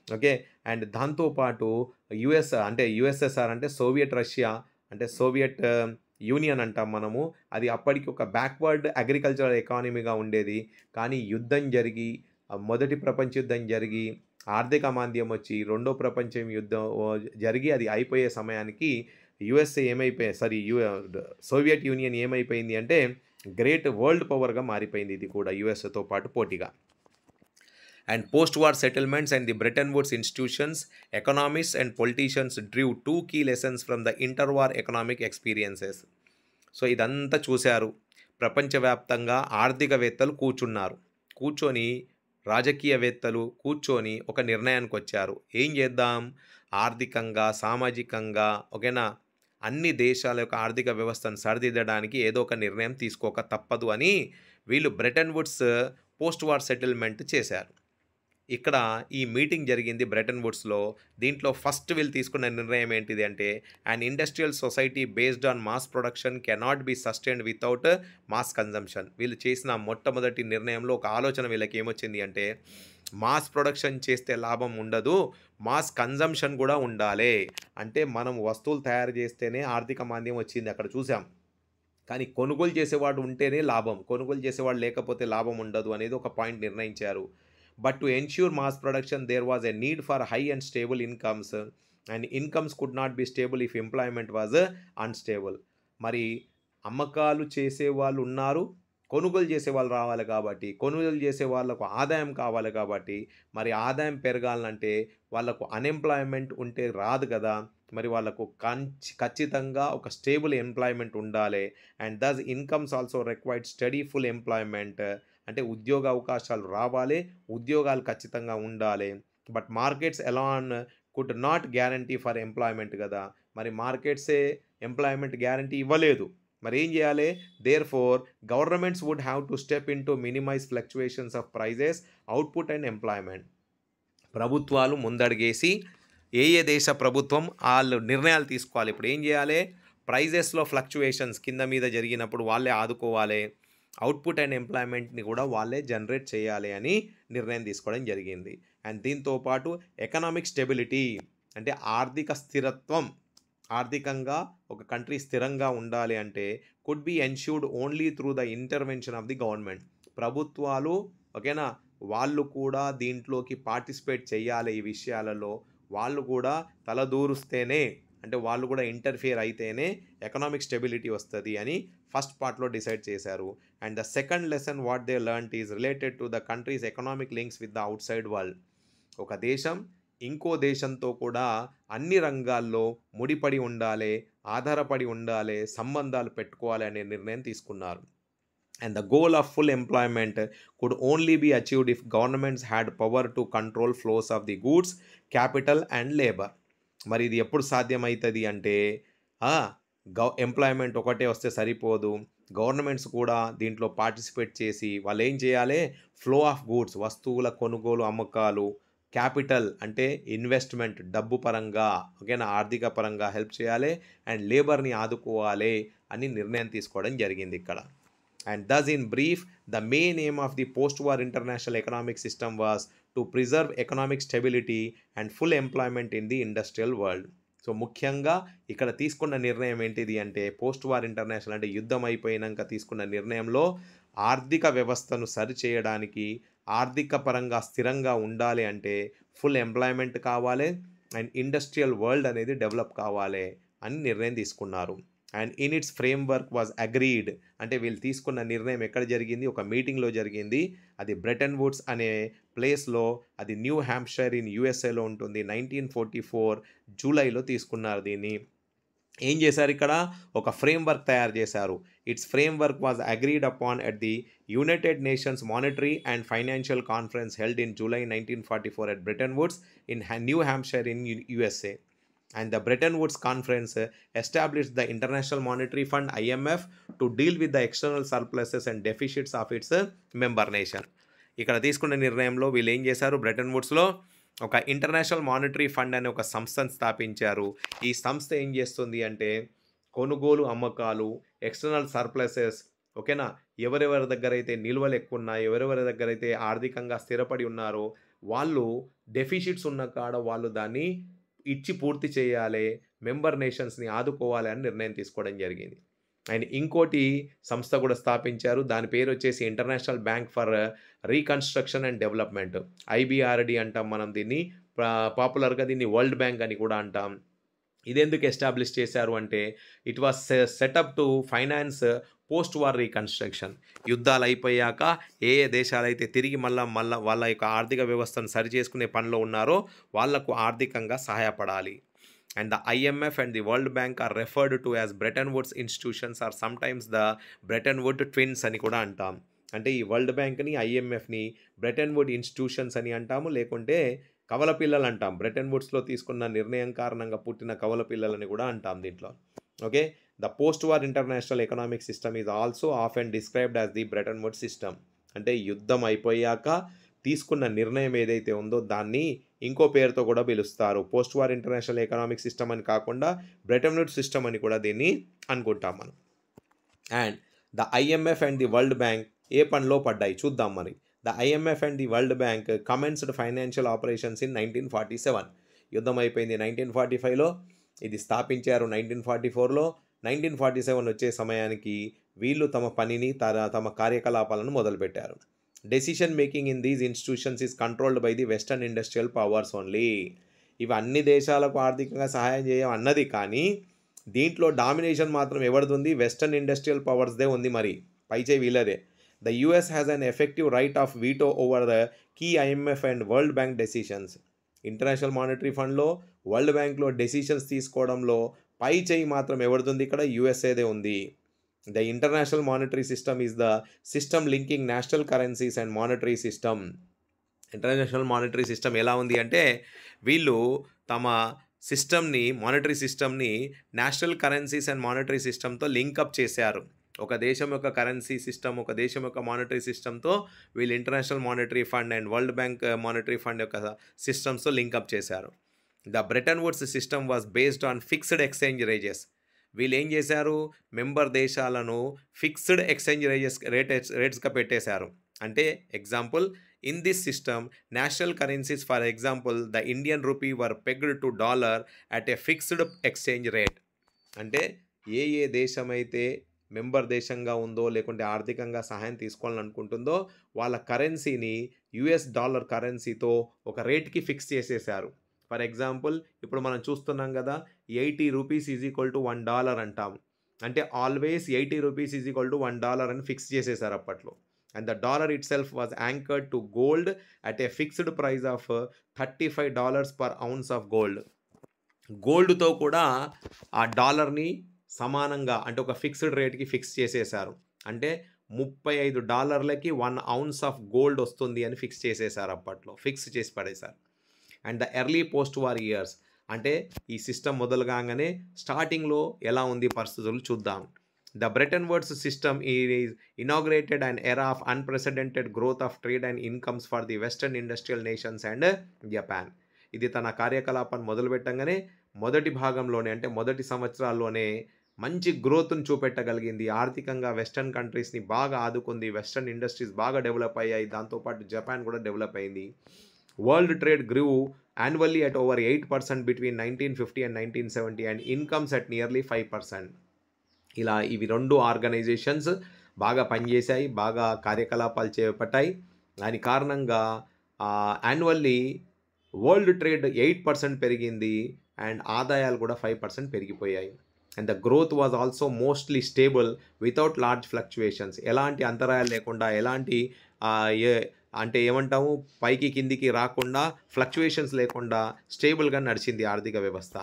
ఓకే, అండ్ దాంతోపాటు యుఎస్ఎస్ఆర్ అంటే సోవియట్ రష్యా అంటే సోవియట్ యూనియన్ అంటాం మనము. అది అప్పటికి ఒక బ్యాక్వర్డ్ అగ్రికల్చరల్ ఎకానమీగా ఉండేది. కానీ యుద్ధం జరిగి, మొదటి ప్రపంచ యుద్ధం జరిగి, ఆర్థిక మాంద్యం వచ్చి, రెండో ప్రపంచ యుద్ధం జరిగి అది అయిపోయే సమయానికి సోవియట్ యూనియన్ ఏమైపోయింది అంటే గ్రేట్ వరల్డ్ పవర్గా మారిపోయింది. ఇది కూడా యుఎస్తో పాటు పోటీగా. And post war settlements and the Bretton Woods institutions, economists and politicians drew 2 key lessons from the interwar economic experiences. So ఇదంతా చూశారు. ప్రపంచవ్యాప్తంగా ఆర్థికవేత్తలు కూర్చొని రాజకీయవేత్తలు కూర్చొని ఒక నిర్ణయానికి వచ్చారు. ఏం చేద్దాం, ఆర్థికంగా, సామాజికంగా, ఓకేనా, అన్ని దేశాల యొక్క ఆర్థిక వ్యవస్థను సరిదిద్దడానికి ఏదో ఒక నిర్ణయం తీసుకోక తప్పదు అని వీళ్ళు Bretton Woods post war settlement చేశారు. ఇక్కడ ఈ మీటింగ్ జరిగింది బ్రెటన్ వుడ్స్లో. దీంట్లో ఫస్ట్ వీళ్ళు తీసుకున్న నిర్ణయం ఏంటిది అంటే, and industrial society based on mass production cannot be sustained without mass consumption. వీళ్ళు చేసిన మొట్టమొదటి నిర్ణయంలో ఒక ఆలోచన వీళ్ళకి ఏమొచ్చింది అంటే, మాస్ ప్రొడక్షన్ చేస్తే లాభం ఉండదు, మాస్ కన్జంప్షన్ కూడా ఉండాలి. అంటే మనం వస్తువులు తయారు చేస్తేనే ఆర్థిక మాంద్యం వచ్చింది అక్కడ చూసాం, కానీ కొనుగోలు చేసేవాడు ఉంటేనే లాభం, కొనుగోలు చేసేవాడు లేకపోతే లాభం ఉండదు అనేది ఒక పాయింట్ నిర్ణయించారు. But to ensure mass production there was a need for high and stable incomes, and incomes could not be stable if employment was unstable. మరి అమ్మకాలు చేసేవాళ్ళు ఉన్నారు, కొనుగోలు చేసేవాళ్ళు రావాలి కాబట్టి, కొనుగోలు చేసే వాళ్ళకు ఆదాయం కావాలి కాబట్టి, మరి ఆదాయం పెరగాలంటే వాళ్ళకు అన్ఎంప్లాయ్మెంట్ ఉంటే రాదు కదా. మరి వాళ్ళకు ఖచ్చితంగా ఒక స్టేబుల్ ఎంప్లాయ్మెంట్ ఉండాలి. And thus incomes also required steady full employment. అంటే ఉద్యోగ అవకాశాలు రావాలి, ఉద్యోగాలు ఖచ్చితంగా ఉండాలి. But markets alone could not guarantee for employment కదా. మరి మార్కెట్సే ఎంప్లాయ్మెంట్ గ్యారంటీ ఇవ్వలేదు. మరి ఏం చేయాలి? Therefore governments would have to step in to minimize fluctuations of prices, output and employment. ప్రభుత్వాలు ముందడుగేసి ఏ దేశ ప్రభుత్వం వాళ్ళు నిర్ణయాలు తీసుకోవాలి. ఇప్పుడు ఏం చేయాలి? ప్రైజెస్లో ఫ్లక్చువేషన్స్ కింద మీద జరిగినప్పుడు వాళ్ళే ఆదుకోవాలి, అవుట్పుట్ అండ్ ఎంప్లాయ్మెంట్ని కూడా వాళ్ళే జనరేట్ చేయాలి అని నిర్ణయం తీసుకోవడం జరిగింది. అండ్ దీంతోపాటు ఎకనామిక్ స్టెబిలిటీ అంటే ఆర్థిక స్థిరత్వం, ఆర్థికంగా ఒక కంట్రీ స్థిరంగా ఉండాలి అంటే could be ensured only through the intervention of the government. ప్రభుత్వాలు ఓకేనా, వాళ్ళు కూడా దీంట్లోకి పార్టిసిపేట్ చేయాలి. ఈ విషయాలలో వాళ్ళు కూడా తలదూరుస్తేనే అంటే వాళ్ళు కూడా ఇంటర్ఫియర్ అయితేనే ఎకనామిక్ స్టెబిలిటీ వస్తుంది అని ఫస్ట్ పార్ట్లో డిసైడ్ చేశారు. And the second lesson what they learned is related to the countries economic links with the out side world. ఒక దేశం ఇంకో దేశంతో కూడా అన్ని రంగాల్లో ముడిపడి ఉండాలి, ఆధారపడి ఉండాలి, సంబంధాలు పెట్టుకోవాలి అనే నిర్ణయం తీసుకున్నారు. And the goal of full employment could only be achieved if governments had power to control flows of the goods, capital and labor. మరి ఇది ఎప్పుడు సాధ్యమవుతుంది అంటే ఎంప్లాయ్మెంట్ ఒకటే వస్తే సరిపోదు, గవర్నమెంట్స్ కూడా దీంట్లో పార్టిసిపేట్ చేసి వాళ్ళు ఏం చేయాలి, ఫ్లో ఆఫ్ గూడ్స్ వస్తువుల కొనుగోలు అమ్మకాలు, క్యాపిటల్ అంటే ఇన్వెస్ట్మెంట్ డబ్బు పరంగా ఓకేనా ఆర్థిక పరంగా హెల్ప్ చేయాలి, అండ్ లేబర్ని ఆదుకోవాలి అని నిర్ణయం తీసుకోవడం జరిగింది ఇక్కడ. And thus in brief, the main aim of the post-war international economic system was to preserve economic stability and full employment in the industrial world. So ముఖ్యంగా ఇక్కడ తీసుకున్న నిర్ణయం ఏంటిది అంటే పోస్ట్ వార్ ఇంటర్నేషనల్ అంటే యుద్ధం అయిపోయినాక తీసుకున్న నిర్ణయంలో ఆర్థిక వ్యవస్థను సరిచేయడానికి, ఆర్థిక పరంగా స్థిరంగా ఉండాలి అంటే ఫుల్ ఎంప్లాయ్మెంట్ కావాలి అండ్ ఇండస్ట్రియల్ వరల్డ్ అనేది డెవలప్ కావాలి అని నిర్ణయం తీసుకున్నారు. And in it's framework was agreed అంటే వీళ్ళు తీసుకున్న నిర్ణయం ఎక్కడ జరిగింది, ఒక మీటింగ్లో జరిగింది. అది బ్రెటన్ వుడ్స్ అనే ప్లేస్లో, అది న్యూ హ్యాంప్షైర్ ఇన్ యూఎస్ఏలో ఉంటుంది. 1944 జూలైలో తీసుకున్నారు దీన్ని. ఏం చేశారు ఇక్కడ, ఒక ఫ్రేమ్వర్క్ తయారు చేశారు. It's framework was agreed upon at the United nations monetary and financial conference held in July 1944 at Bretton Woods in new Hampshire in USA. And the Bretton Woods Conference established the International Monetary Fund IMF to deal with the external surpluses and deficits of its member nation. ఇక్కడ తీసుకున్న నిర్ణయంలో వీళ్ళు ఏం చేశారు, బ్రెటన్ వుడ్స్లో ఒక ఇంటర్నేషనల్ మానిటరీ ఫండ్ అనే ఒక సంస్థను స్థాపించారు. ఈ సంస్థ ఏం చేస్తుంది అంటే కొనుగోలు అమ్మకాలు, ఎక్స్టర్నల్ సర్ప్లసెస్ ఓకేనా, ఎవరెవరి దగ్గర అయితే నిల్వలు ఎక్కువ ఉన్నాయో, ఎవరెవరి దగ్గర అయితే ఆర్థికంగా స్థిరపడి ఉన్నారో వాళ్ళు డెఫిషిట్స్ ఉన్న కాడ వాళ్ళు దాన్ని ఇచ్చి పూర్తి చేయాలి, మెంబర్ నేషన్స్ని ఆదుకోవాలి అని నిర్ణయం తీసుకోవడం జరిగింది. అండ్ ఇంకోటి సంస్థ కూడా స్థాపించారు, దాని పేరు వచ్చేసి international bank for reconstruction and development, IBRD అంటాం మనం దీన్ని, పాపులర్గా దీన్ని వరల్డ్ బ్యాంక్ అని కూడా అంటాం. ఇదెందుకు ఎస్టాబ్లిష్ చేశారు అంటే it was setup to finance post war reconstruction. యుద్ధాలు అయిపోయాక ఏ ఏ దేశాలైతే తిరిగి మళ్ళా వాళ్ళ యొక్క ఆర్థిక వ్యవస్థను సరిచేసుకునే పనిలో ఉన్నారో వాళ్లకు ఆర్థికంగా సహాయపడాలి. And the IMF and the World Bank are referred to as Bretton Woods institutions or sometimes the Bretton Wood twins అని కూడా అంటాం. అంటే ఈ వరల్డ్ బ్యాంక్ని, ఐఎంఎఫ్ని బ్రెటన్ వుడ్ ఇన్స్టిట్యూషన్స్ అని అంటాము, లేకుంటే కవల పిల్లలు అంటాం. బ్రెటన్ వుడ్స్లో తీసుకున్న నిర్ణయం కారణంగా పుట్టిన కవల పిల్లలని కూడా అంటాం దీంట్లో. Okay, the post war international economic system is also often described as the Bretton Woods system. అంటే యుద్ధం అయిపోయాక తీసుకున్న నిర్ణయం ఏదైతే ఉందో దాన్ని ఇంకో పేరుతో కూడా పిలుస్తారు. Post war international economic system అని కాకుండా బ్రెటన్ వుడ్స్ సిస్టమ్ అని కూడా దీన్ని అనుకుంటాం మనం. And the IMF and the World Bank ఏ పనిలో పడ్డాయి చూద్దాం మరి. The IMF and the World Bank commenced financial operations in 1947. యుద్ధం అయిపోయింది 1945లో, ఇది స్థాపించారు 1944లో. 1947 వచ్చే సమయానికి వీళ్ళు తమ పనిని తమ కార్యకలాపాలను మొదలుపెట్టారు. Decision making in these institutions is controlled by the western industrial powers only. ఇవి అన్ని దేశాలకు ఆర్థికంగా సహాయం చేయం అన్నది, కానీ దీంట్లో డామినేషన్ మాత్రం ఎవరిది ఉంది, వెస్టర్న్ ఇండస్ట్రియల్ పవర్స్దే ఉంది. మరి పైచే వీళ్ళదే. The US has an effective right of veto over the key IMF and World Bank decisions. International monetary ఫండ్లో, వరల్డ్ బ్యాంక్లో డెసిషన్స్ తీసుకోవడంలో పై చేయి మాత్రం ఎవరిది ఇక్కడ, యుఎస్ఏదే ఉంది. The international monetary system is the system linking national currencies and monetary system. International monetary system ఎలా ఉంది అంటే వీళ్ళు తమ సిస్టమ్ని, మానిటరీ సిస్టమ్ని నేషనల్ కరెన్సీస్ అండ్ మానిటరీ సిస్టమ్తో లింకప్ చేశారు. ఒక దేశం యొక్క కరెన్సీ సిస్టమ్, ఒక దేశం యొక్క మానిటరీ సిస్టమ్తో వీళ్ళు international monetary fund and World bank monetary fund యొక్క సిస్టమ్స్తో లింకప్ చేశారు. The Bretton Woods system was based on fixed exchange raises. వీళ్ళు ఏం చేశారు, మెంబర్ దేశాలను ఫిక్స్డ్ ఎక్స్చేంజ్ రేట్స్గా పెట్టేశారు. అంటే example, in this system national currencies for example the Indian rupee were pegged to dollar at a fixed exchange rate. అంటే ఏ ఏ దేశం అయితే మెంబర్ దేశంగా ఉందో లేకుంటే ఆర్థికంగా సహాయం తీసుకోవాలనుకుంటుందో వాళ్ళ కరెన్సీని యుఎస్ డాలర్ కరెన్సీతో ఒక రేట్కి ఫిక్స్ చేసేసారు. ఫర్ ఎగ్జాంపుల్ ఇప్పుడు మనం చూస్తున్నాం కదా, 80 రూపీస్ ఈజ్ ఈక్వల్ టు $1 అంటాం. అంటే always 80 rupees is equal to $1 అని ఫిక్స్ చేసేసారు అప్పట్లో. And the dollar itself was anchored to gold at a fixed price of $35 per ounce of gold. గోల్డ్తో కూడా ఆ డాలర్ని సమానంగా అంటే ఒక ఫిక్స్డ్ రేట్కి ఫిక్స్ చేసేసారు. అంటే $35కి 1 ఔన్స్ ఆఫ్ గోల్డ్ వస్తుంది అని ఫిక్స్ చేసేసారు అప్పట్లో, ఫిక్స్ చేసి పడేశారు. And the early post war years, అంటే ఈ సిస్టమ్ మొదలు కాగానే స్టార్టింగ్లో ఎలా ఉంది పరిస్థితులు చూద్దాం. The Bretton Woods system is inaugurated an era of unprecedented growth of trade and incomes for the western industrial nations and Japan. ఇది తన కార్యకలాపాన్ని మొదలుపెట్టంగానే మొదటి భాగంలోనే అంటే మొదటి సంవత్సరాల్లోనే మంచి గ్రోత్ను చూపెట్టగలిగింది. ఆర్థికంగా వెస్టర్న్ కంట్రీస్ని బాగా ఆదుకుంది. వెస్టర్న్ ఇండస్ట్రీస్ బాగా డెవలప్ అయ్యాయి. దాంతోపాటు జపాన్ కూడా డెవలప్ అయింది. World trade grew annually at over 8% between 1950 and 1970 and incomes at nearly 5%. ఇలా ఇవి రెండు ఆర్గనైజేషన్స్ బాగా పనిచేశాయి, బాగా కార్యకలాపాలు చేపట్టాయి. దాని కారణంగా యాన్యువల్లీ వరల్డ్ ట్రేడ్ 8% పెరిగింది అండ్ ఆదాయాలు కూడా 5% పెరిగిపోయాయి. And the growth was also mostly stable without large fluctuations. ఎలాంటి అంతరాయాలు లేకుండా, ఎలాంటి అంటే ఏమంటాము పైకి కిందికి రాకుండా, ఫ్లక్చువేషన్స్ లేకుండా స్టేబుల్గా నడిచింది ఆర్థిక వ్యవస్థ.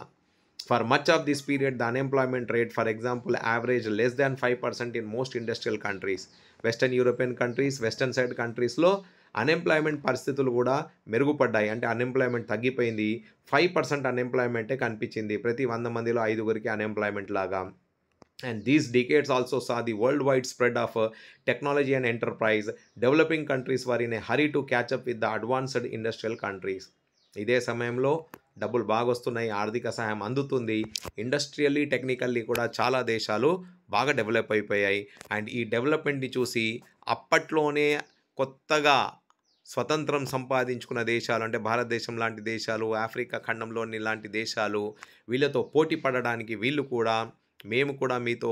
For much of this period the unemployment rate for example average less than 5% in most industrial countries. Western European countries, western side కంట్రీస్లో అన్ఎంప్లాయ్మెంట్ పరిస్థితులు కూడా మెరుగుపడ్డాయి. అంటే అన్ఎంప్లాయ్మెంట్ తగ్గిపోయింది. 5% అన్ఎంప్లాయ్మెంటే కనిపించింది. ప్రతి 100 మందిలో 5గురికి అన్ఎంప్లాయ్మెంట్ లాగా. And these decades also saw the worldwide spread of technology and enterprise. Developing countries were in a hurry to catch up with the advanced industrial countries. ఇదే సమయంలో డబ్బులు బాగా వస్తున్నాయి, ఆర్థిక సహాయం అందుతుంది. ఇండస్ట్రియల్లీ, టెక్నికల్లీ కూడా చాలా దేశాలు బాగా డెవలప్ అయిపోయాయి. అండ్ ఈ డెవలప్మెంట్ని చూసి అప్పట్లోనే కొత్తగా స్వతంత్రం సంపాదించుకున్న దేశాలు అంటే భారతదేశం లాంటి దేశాలు, ఆఫ్రికా ఖండంలోని లాంటి దేశాలు వీళ్ళతో పోటీ పడడానికి వీళ్ళు కూడా మేము కూడా మీతో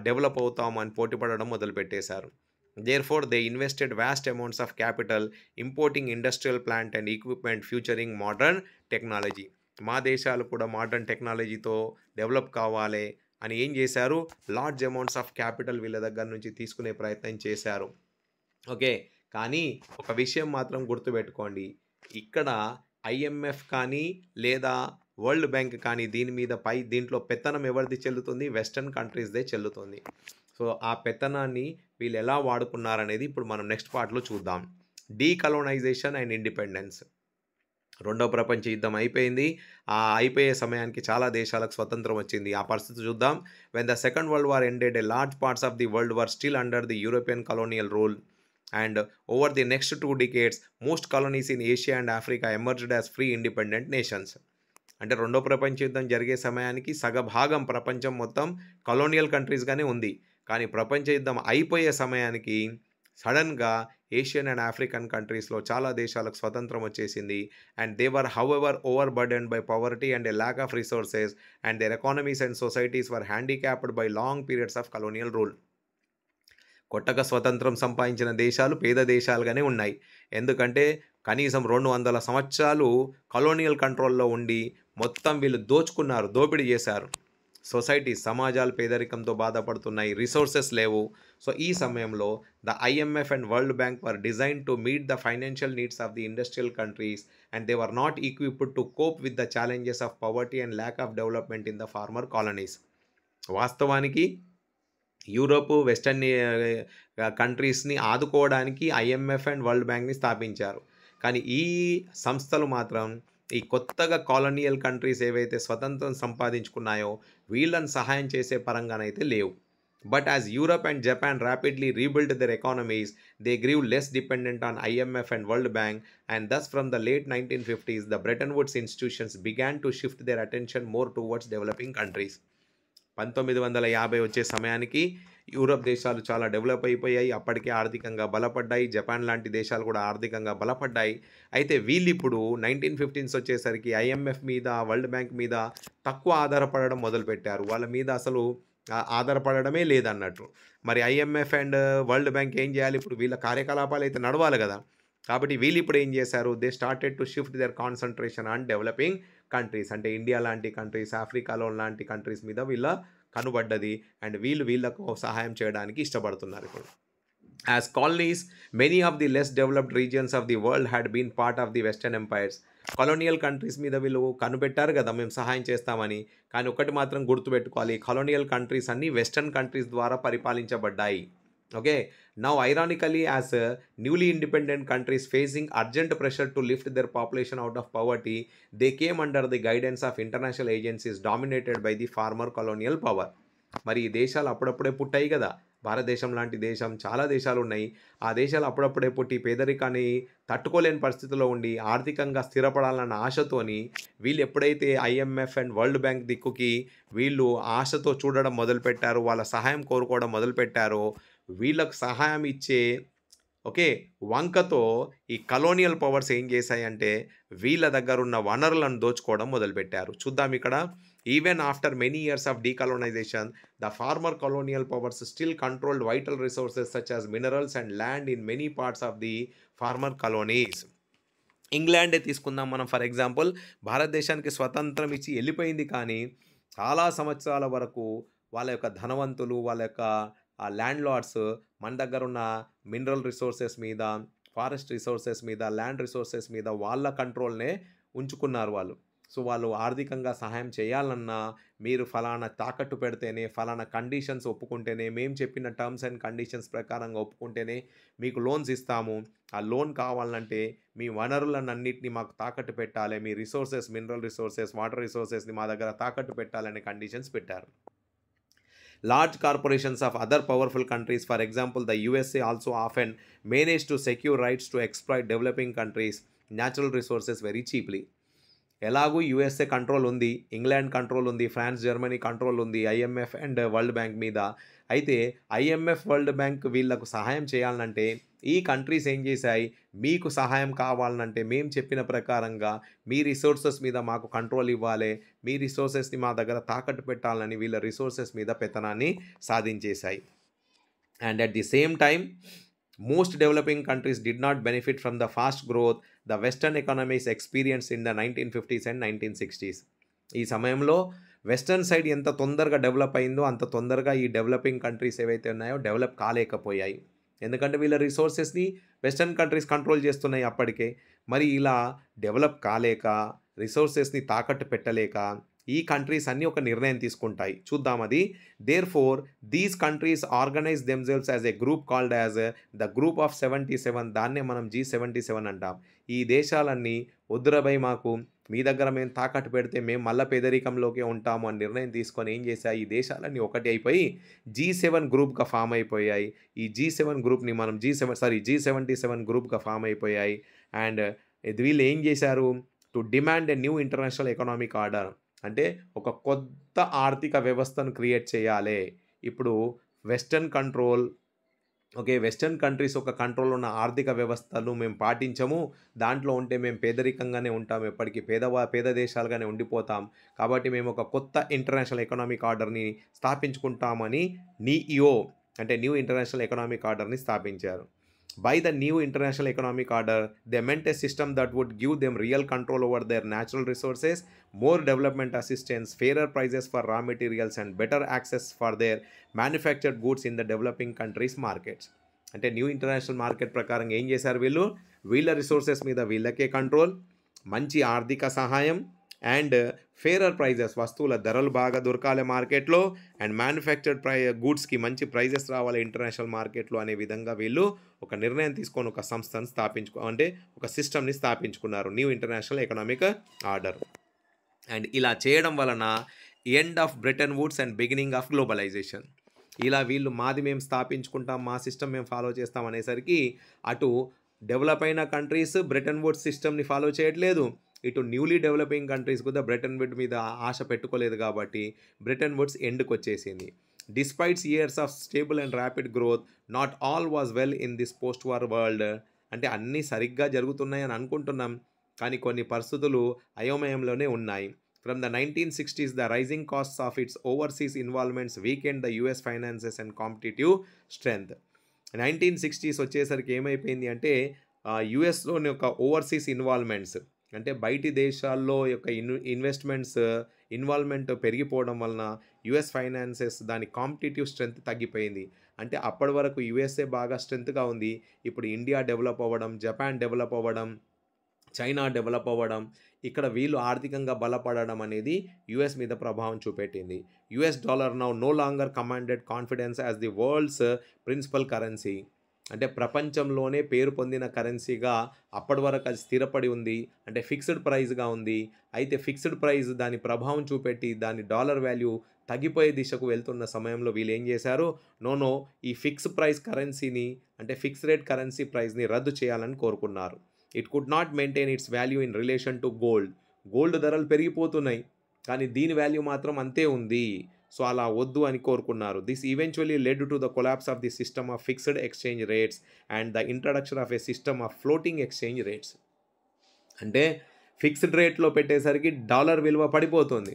డెవలప్ అవుతాం అని పోటీ పడడం మొదలుపెట్టేశారు. Therefore they invested vast amounts of capital importing industrial plant and equipment featuring modern technology. మా దేశాలు కూడా మోడర్న్ టెక్నాలజీతో డెవలప్ కావాలి అని ఏం చేశారు, లార్జ్ అమౌంట్స్ ఆఫ్ క్యాపిటల్ వీళ్ళ దగ్గర నుంచి తీసుకునే ప్రయత్నం చేశారు. ఓకే, కానీ ఒక విషయం మాత్రం గుర్తుపెట్టుకోండి, ఇక్కడ ఐఎంఎఫ్ కానీ లేదా వరల్డ్ బ్యాంక్ కానీ దీంట్లో పెత్తనం ఎవరిది చెల్లుతుంది, వెస్టర్న్ కంట్రీస్దే చెల్లుతుంది. సో ఆ పెత్తనాన్ని వీళ్ళు ఎలా వాడుకున్నారనేది ఇప్పుడు మనం నెక్స్ట్ పార్ట్లో చూద్దాం. డీకలోనైజేషన్ అండ్ ఇండిపెండెన్స్. రెండో ప్రపంచ యుద్ధం అయిపోయింది. అయిపోయే సమయానికి చాలా దేశాలకు స్వతంత్రం వచ్చింది. ఆ పరిస్థితి చూద్దాం. When the second world war ended a large parts of the world were still under the European colonial rule. And over the next 2 decades, most colonies in Asia and Africa emerged as free independent nations. అంటే రెండో ప్రపంచ యుద్ధం జరిగే సమయానికి సగభాగం ప్రపంచం మొత్తం కలోనియల్ కంట్రీస్గానే ఉంది. కానీ ప్రపంచ యుద్ధం అయిపోయే సమయానికి సడన్గా ఏషియన్ అండ్ ఆఫ్రికన్ కంట్రీస్లో చాలా దేశాలకు స్వతంత్రం వచ్చేసింది. And they were however overburdened by poverty and a lack of resources and their economies and societies were handicapped by long periods of colonial rule. కొత్తగా స్వతంత్రం సంపాదించిన దేశాలు పేద దేశాలుగానే ఉన్నాయి. ఎందుకంటే కనీసం 200 సంవత్సరాలు కలోనియల్ కంట్రోల్లో ఉండి మొత్తం వీళ్ళు దోపిడీ చేశారు. సమాజాలు పేదరికంతో బాధపడుతున్నాయి, రిసోర్సెస్ లేవు. సో ఈ సమయంలో the IMF and World Bank were designed to meet the financial needs of the industrial countries and they were not equipped to cope with the challenges of poverty and lack of development in the former colonies. వాస్తవానికి యూరోప్, వెస్టర్న్ కంట్రీస్ని ఆదుకోవడానికి ఐఎంఎఫ్ అండ్ వరల్డ్ బ్యాంక్ని స్థాపించారు. కానీ ఈ సంస్థలు మాత్రం ఈ కొత్తగా కాలనియల్ కంట్రీస్ ఏవైతే స్వతంత్రం సంపాదించుకున్నాయో వీళ్ళని సహాయం చేసే పరంగానైతే లేవు. But as Europe and Japan rapidly rebuild their economies, they grew less dependent on IMF and World Bank. And thus from the late 1950s, the Bretton Woods institutions began to shift their attention more towards developing countries. 1950 వచ్చే సమయానికి యూరప్ దేశాలు చాలా డెవలప్ అయిపోయాయి, అప్పటికే ఆర్థికంగా బలపడ్డాయి. జపాన్ లాంటి దేశాలు కూడా ఆర్థికంగా బలపడ్డాయి. అయితే వీళ్ళు ఇప్పుడు 1950s వచ్చేసరికి ఐఎంఎఫ్ మీద, వరల్డ్ బ్యాంక్ మీద తక్కువ ఆధారపడడం మొదలుపెట్టారు. వాళ్ళ మీద అసలు ఆధారపడడమే లేదన్నట్టు. మరి ఐఎంఎఫ్ అండ్ వరల్డ్ బ్యాంక్ ఏం చేయాలి, ఇప్పుడు వీళ్ళ కార్యకలాపాలు అయితే నడవాలి కదా. కాబట్టి వీళ్ళు ఇప్పుడు ఏం చేశారు, they started to shift their concentration on developing countries. అంటే ఇండియా లాంటి కంట్రీస్, ఆఫ్రికాలో లాంటి కంట్రీస్ మీద వీళ్ళ కనుబడ్డది. అండ్ వీళ్ళకు సహాయం చేయడానికి ఇష్టపడుతున్నారు ఇప్పుడు. As colonies, many of the less developed regions of the world had been part of the Western empires. Colonial countries మీద వీళ్ళు కనిపెట్టారు కదా మేము సహాయం చేస్తామని. కానీ ఒకటి మాత్రం గుర్తుపెట్టుకోవాలి, కొలోనియల్ కంట్రీస్ అన్నీ వెస్టర్న్ కంట్రీస్ ద్వారా పరిపాలించబడ్డాయి. Okay, now ironically as newly independent countries facing urgent pressure to lift their population out of poverty, they came under the guidance of international agencies dominated by the former colonial power. మరి ఈ దేశాలు అప్పుడప్పుడే పుట్టాయి కదా, భారతదేశం లాంటి దేశం, చాలా దేశాలు ఉన్నాయి. ఆ దేశాలు అప్పుడప్పుడే పుట్టి పేదరికాన్ని తట్టుకోలేని పరిస్థితిలో ఉండి ఆర్థికంగా స్థిరపడాలన్న ఆశతోని వీళ్ళు ఎప్పుడైతే ఐఎంఎఫ్ అండ్ వరల్డ్ బ్యాంక్ దిక్కుకి వీళ్ళు ఆశతో చూడడం మొదలుపెట్టారో, వాళ్ళ సహాయం కోరుకోవడం మొదలుపెట్టారో, వీళ్ళకు సహాయం ఇచ్చే వంకతో ఈ కలోనియల్ పవర్స్ ఏం చేశాయంటే వీళ్ళ దగ్గర ఉన్న వనరులను దోచుకోవడం మొదలుపెట్టారు. చూద్దాం ఇక్కడ. Even after many years of decolonisation, the former colonial powers still controlled vital resources such as minerals and land in many parts of the farmer colonies. ఇంగ్లాండే తీసుకుందాం మనం ఫర్ ఎగ్జాంపుల్. భారతదేశానికి స్వతంత్రం ఇచ్చి వెళ్ళిపోయింది, కానీ చాలా సంవత్సరాల వరకు వాళ్ళ యొక్క ధనవంతులు, వాళ్ళ యొక్క ల్యాండ్ లార్డ్స్ మన దగ్గర ఉన్న మినరల్ రిసోర్సెస్ మీద, ఫారెస్ట్ రిసోర్సెస్ మీద, ల్యాండ్ రిసోర్సెస్ మీద వాళ్ళ కంట్రోల్నే ఉంచుకున్నారు వాళ్ళు. సో వాళ్ళు ఆర్థికంగా సహాయం చేయాలన్నా మీరు ఫలానా తాకట్టు పెడితేనే, ఫలానా కండిషన్స్ ఒప్పుకుంటేనే, మేము చెప్పిన టర్మ్స్ అండ్ కండిషన్స్ ప్రకారంగా ఒప్పుకుంటేనే మీకు లోన్స్ ఇస్తాము. ఆ లోన్ కావాలంటే మీ వనరులన్నింటినీ మాకు తాకట్టు పెట్టాలి, మీ రిసోర్సెస్, మినరల్ రిసోర్సెస్, వాటర్ రిసోర్సెస్ని మా దగ్గర తాకట్టు పెట్టాలనే కండిషన్స్ పెట్టారు. Large corporations of other powerful countries, for example the USA, also often manage to secure rights to exploit developing countries' natural resources very cheaply. ఎలాగూ యుఎస్ఏ కంట్రోల్ ఉంది, ఇంగ్లాండ్ కంట్రోల్ ఉంది, ఫ్రాన్స్, జర్మనీ కంట్రోల్ ఉంది ఐఎంఎఫ్ అండ్ వరల్డ్ బ్యాంక్ మీద. అయితే ఐఎంఎఫ్, వరల్డ్ బ్యాంక్ వీళ్ళకు సహాయం చేయాలంటే ఈ కంట్రీస్ ఏం చేశాయి, మీకు సహాయం కావాలంటే మేము చెప్పిన ప్రకారంగా మీ రిసోర్సెస్ మీద మాకు కంట్రోల్ ఇవ్వాలి, మీ రిసోర్సెస్ని మా దగ్గర తాకట్టు పెట్టాలని వీళ్ళ రిసోర్సెస్ మీద పెత్తనాన్ని సాధించేశాయి. And at the same time most developing countries did not benefit from the fast growth the western economies experienced in the 1950s and 1960s. ఈ సమయంలో వెస్టర్న్ సైడ్ ఎంత తొందరగా డెవలప్ అయిందో అంత తొందరగా ఈ డెవలపింగ్ కంట్రీస్ ఏవైతే ఉన్నాయో డెవలప్ కాలేకపోయాయి. ఎందుకంటే వీళ్ళ రిసోర్సెస్ని వెస్టర్న్ కంట్రీస్ కంట్రోల్ చేస్తున్నాయి అప్పటికే. మరి ఇలా డెవలప్ కాలేక, రిసోర్సెస్ని తాకట్టు పెట్టలేక ఈ కంట్రీస్ అన్నీ ఒక నిర్ణయం తీసుకుంటాయి. చూద్దాం అది. Therefore these countries organize themselves as a group called as the group of 77. దాన్నే మనం G77 అంటాం. ఈ దేశాలన్నీ వద్దురబై మాకు మీ దగ్గర మేము తాకట్టు పెడితే మేము మళ్ళీ పేదరికంలోకే ఉంటాము అని నిర్ణయం తీసుకొని ఏం చేశాయి, ఈ దేశాలన్నీ ఒకటి అయిపోయి G7 గ్రూప్గా ఫామ్ అయిపోయాయి. ఈ G7 గ్రూప్ని మనం G77 గ్రూప్గా ఫామ్ అయిపోయాయి. అండ్ వీళ్ళు ఏం చేశారు, to demand a new international economic order. అంటే ఒక కొత్త ఆర్థిక వ్యవస్థను క్రియేట్ చేయాలి. ఇప్పుడు వెస్టర్న్ కంట్రీస్ ఒక కంట్రోల్ ఉన్న ఆర్థిక వ్యవస్థను మేము పాటించము, దాంట్లో ఉంటే మేము పేదరికంగానే ఉంటాం, ఎప్పటికీ పేద దేశాలుగానే ఉండిపోతాం. కాబట్టి మేము ఒక కొత్త ఇంటర్నేషనల్ ఎకనామిక్ ఆర్డర్ని స్థాపించుకుంటామని NEO అంటే న్యూ ఇంటర్నేషనల్ ఎకనామిక్ ఆర్డర్ని స్థాపించారు. By the new international economic order, they meant a system that would give them real control over their natural resources, more development assistance, fairer prices for raw materials, and better access for their manufactured goods in the developing countries' markets. అంటే న్యూ ఇంటర్నేషనల్ మార్కెట్ ప్రకారం ఏం చేశారు, వీళ్ళ రిసోర్సెస్ మీద వీళ్ళకే కంట్రోల్, మంచి ఆర్థిక సహాయం అండ్ ఫేరర్ ప్రైజెస్, వస్తువుల ధరలు బాగా దొరకాలి మార్కెట్లో, అండ్ మ్యానుఫ్యాక్చర్డ్ గూడ్స్కి మంచి ప్రైజెస్ రావాలి ఇంటర్నేషనల్ మార్కెట్లో అనే విధంగా వీళ్ళు ఒక నిర్ణయం తీసుకొని ఒక సంస్థను ఒక సిస్టమ్ని స్థాపించుకున్నారు, new international economic order. And ఇలా చేయడం వలన end of Bretton Woods and beginning of globalisation. ఇలా వీళ్ళు మాది మేము స్థాపించుకుంటాం, మా సిస్టమ్ మేము ఫాలో చేస్తాం అనేసరికి అటు డెవలప్ అయిన కంట్రీస్ బ్రెటన్ వుడ్స్ సిస్టమ్ని ఫాలో చేయట్లేదు, ఇటు న్యూలీ డెవలపింగ్ కంట్రీస్ కూడా బ్రెటన్ వుడ్ మీద ఆశ పెట్టుకోలేదు. కాబట్టి బ్రెటన్ వుడ్స్ ఎండ్కి వచ్చేసింది. Despite years of stable and rapid growth, not all was well in this post war world. అంటే అన్నీ సరిగ్గా జరుగుతున్నాయని అనుకుంటున్నాం, కానీ కొన్ని పరిస్థితులు అయోమయంలోనే ఉన్నాయి. From the 1960s, the rising costs of its overseas involvements weakened the US finances and competitive strength. 1960s వచ్చేసరికి ఏమైపోయింది అంటే యుఎస్లోని యొక్క ఓవర్సీస్ ఇన్వాల్వ్మెంట్స్ అంటే బయటి దేశాల్లో యొక్క ఇన్వెస్ట్మెంట్స్ ఇన్వాల్వ్మెంట్ పెరిగిపోవడం వలన యుఎస్ ఫైనాన్సెస్ దాని కాంపిటేటివ్ స్ట్రెంగ్త్ తగ్గిపోయింది. అంటే అప్పటి వరకు యుఎస్ఏ బాగా స్ట్రెంగ్త్గా ఉంది. ఇప్పుడు ఇండియా డెవలప్ అవ్వడం, జపాన్ డెవలప్ అవ్వడం, చైనా డెవలప్ అవ్వడం, ఇక్కడ వీళ్ళు ఆర్థికంగా బలపడడం అనేది యుఎస్ మీద ప్రభావం చూపెట్టింది. US dollar now no longer commanded confidence as the world's principal currency. అంటే ప్రపంచంలోనే పేరు పొందిన కరెన్సీగా అప్పటి వరకు అది స్థిరపడి ఉంది. అంటే ఫిక్స్డ్ ప్రైస్గా ఉంది. అయితే ఫిక్స్డ్ ప్రైస్ దాని ప్రభావం చూపెట్టి దాని డాలర్ వాల్యూ తగ్గిపోయే దిశకు వెళ్తున్న సమయంలో వీళ్ళు ఏం చేశారు, నో ఈ ఫిక్స్ ప్రైస్ కరెన్సీని అంటే ఫిక్స్ రేట్ కరెన్సీ ప్రైస్ని రద్దు చేయాలని కోరుకున్నారు. It could not maintain it's value in relation to gold. Gold ధరలు పెరిగిపోతున్నాయి కానీ దీని వాల్యూ మాత్రం అంతే ఉంది. సో అలా వద్దు అని కోరుకున్నారు. This eventually led to the collapse of the system of fixed exchange rates and the introduction of a system of floating exchange rates. అంటే ఫిక్స్డ్ రేట్లో పెట్టేసరికి డాలర్ విలువ పడిపోతుంది,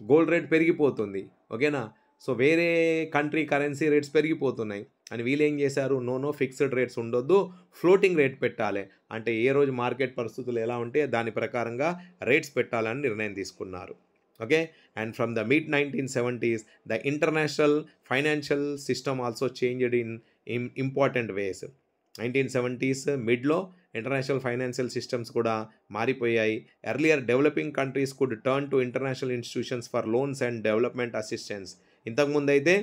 గోల్డ్ రేట్ పెరిగిపోతుంది. ఓకేనా? సో వేరే కంట్రీ కరెన్సీ రేట్స్ పెరిగిపోతున్నాయి అని వీళ్ళు ఏం చేశారు, నో ఫిక్స్డ్ రేట్స్ ఉండొద్దు, ఫ్లోటింగ్ రేట్ పెట్టాలి. అంటే ఏ రోజు మార్కెట్ పరిస్థితులు ఎలా ఉంటే దాని ప్రకారంగా రేట్స్ పెట్టాలని నిర్ణయం తీసుకున్నారు. Okay, and from the mid 1970s the international financial system also changed in important ways. 1970s మిడ్లో ఇంటర్నేషనల్ ఫైనాన్షియల్ సిస్టమ్స్ కూడా మారిపోయాయి. Earlier developing countries could turn to international institutions for loans and development assistance. ఇంతకుముందు అయితే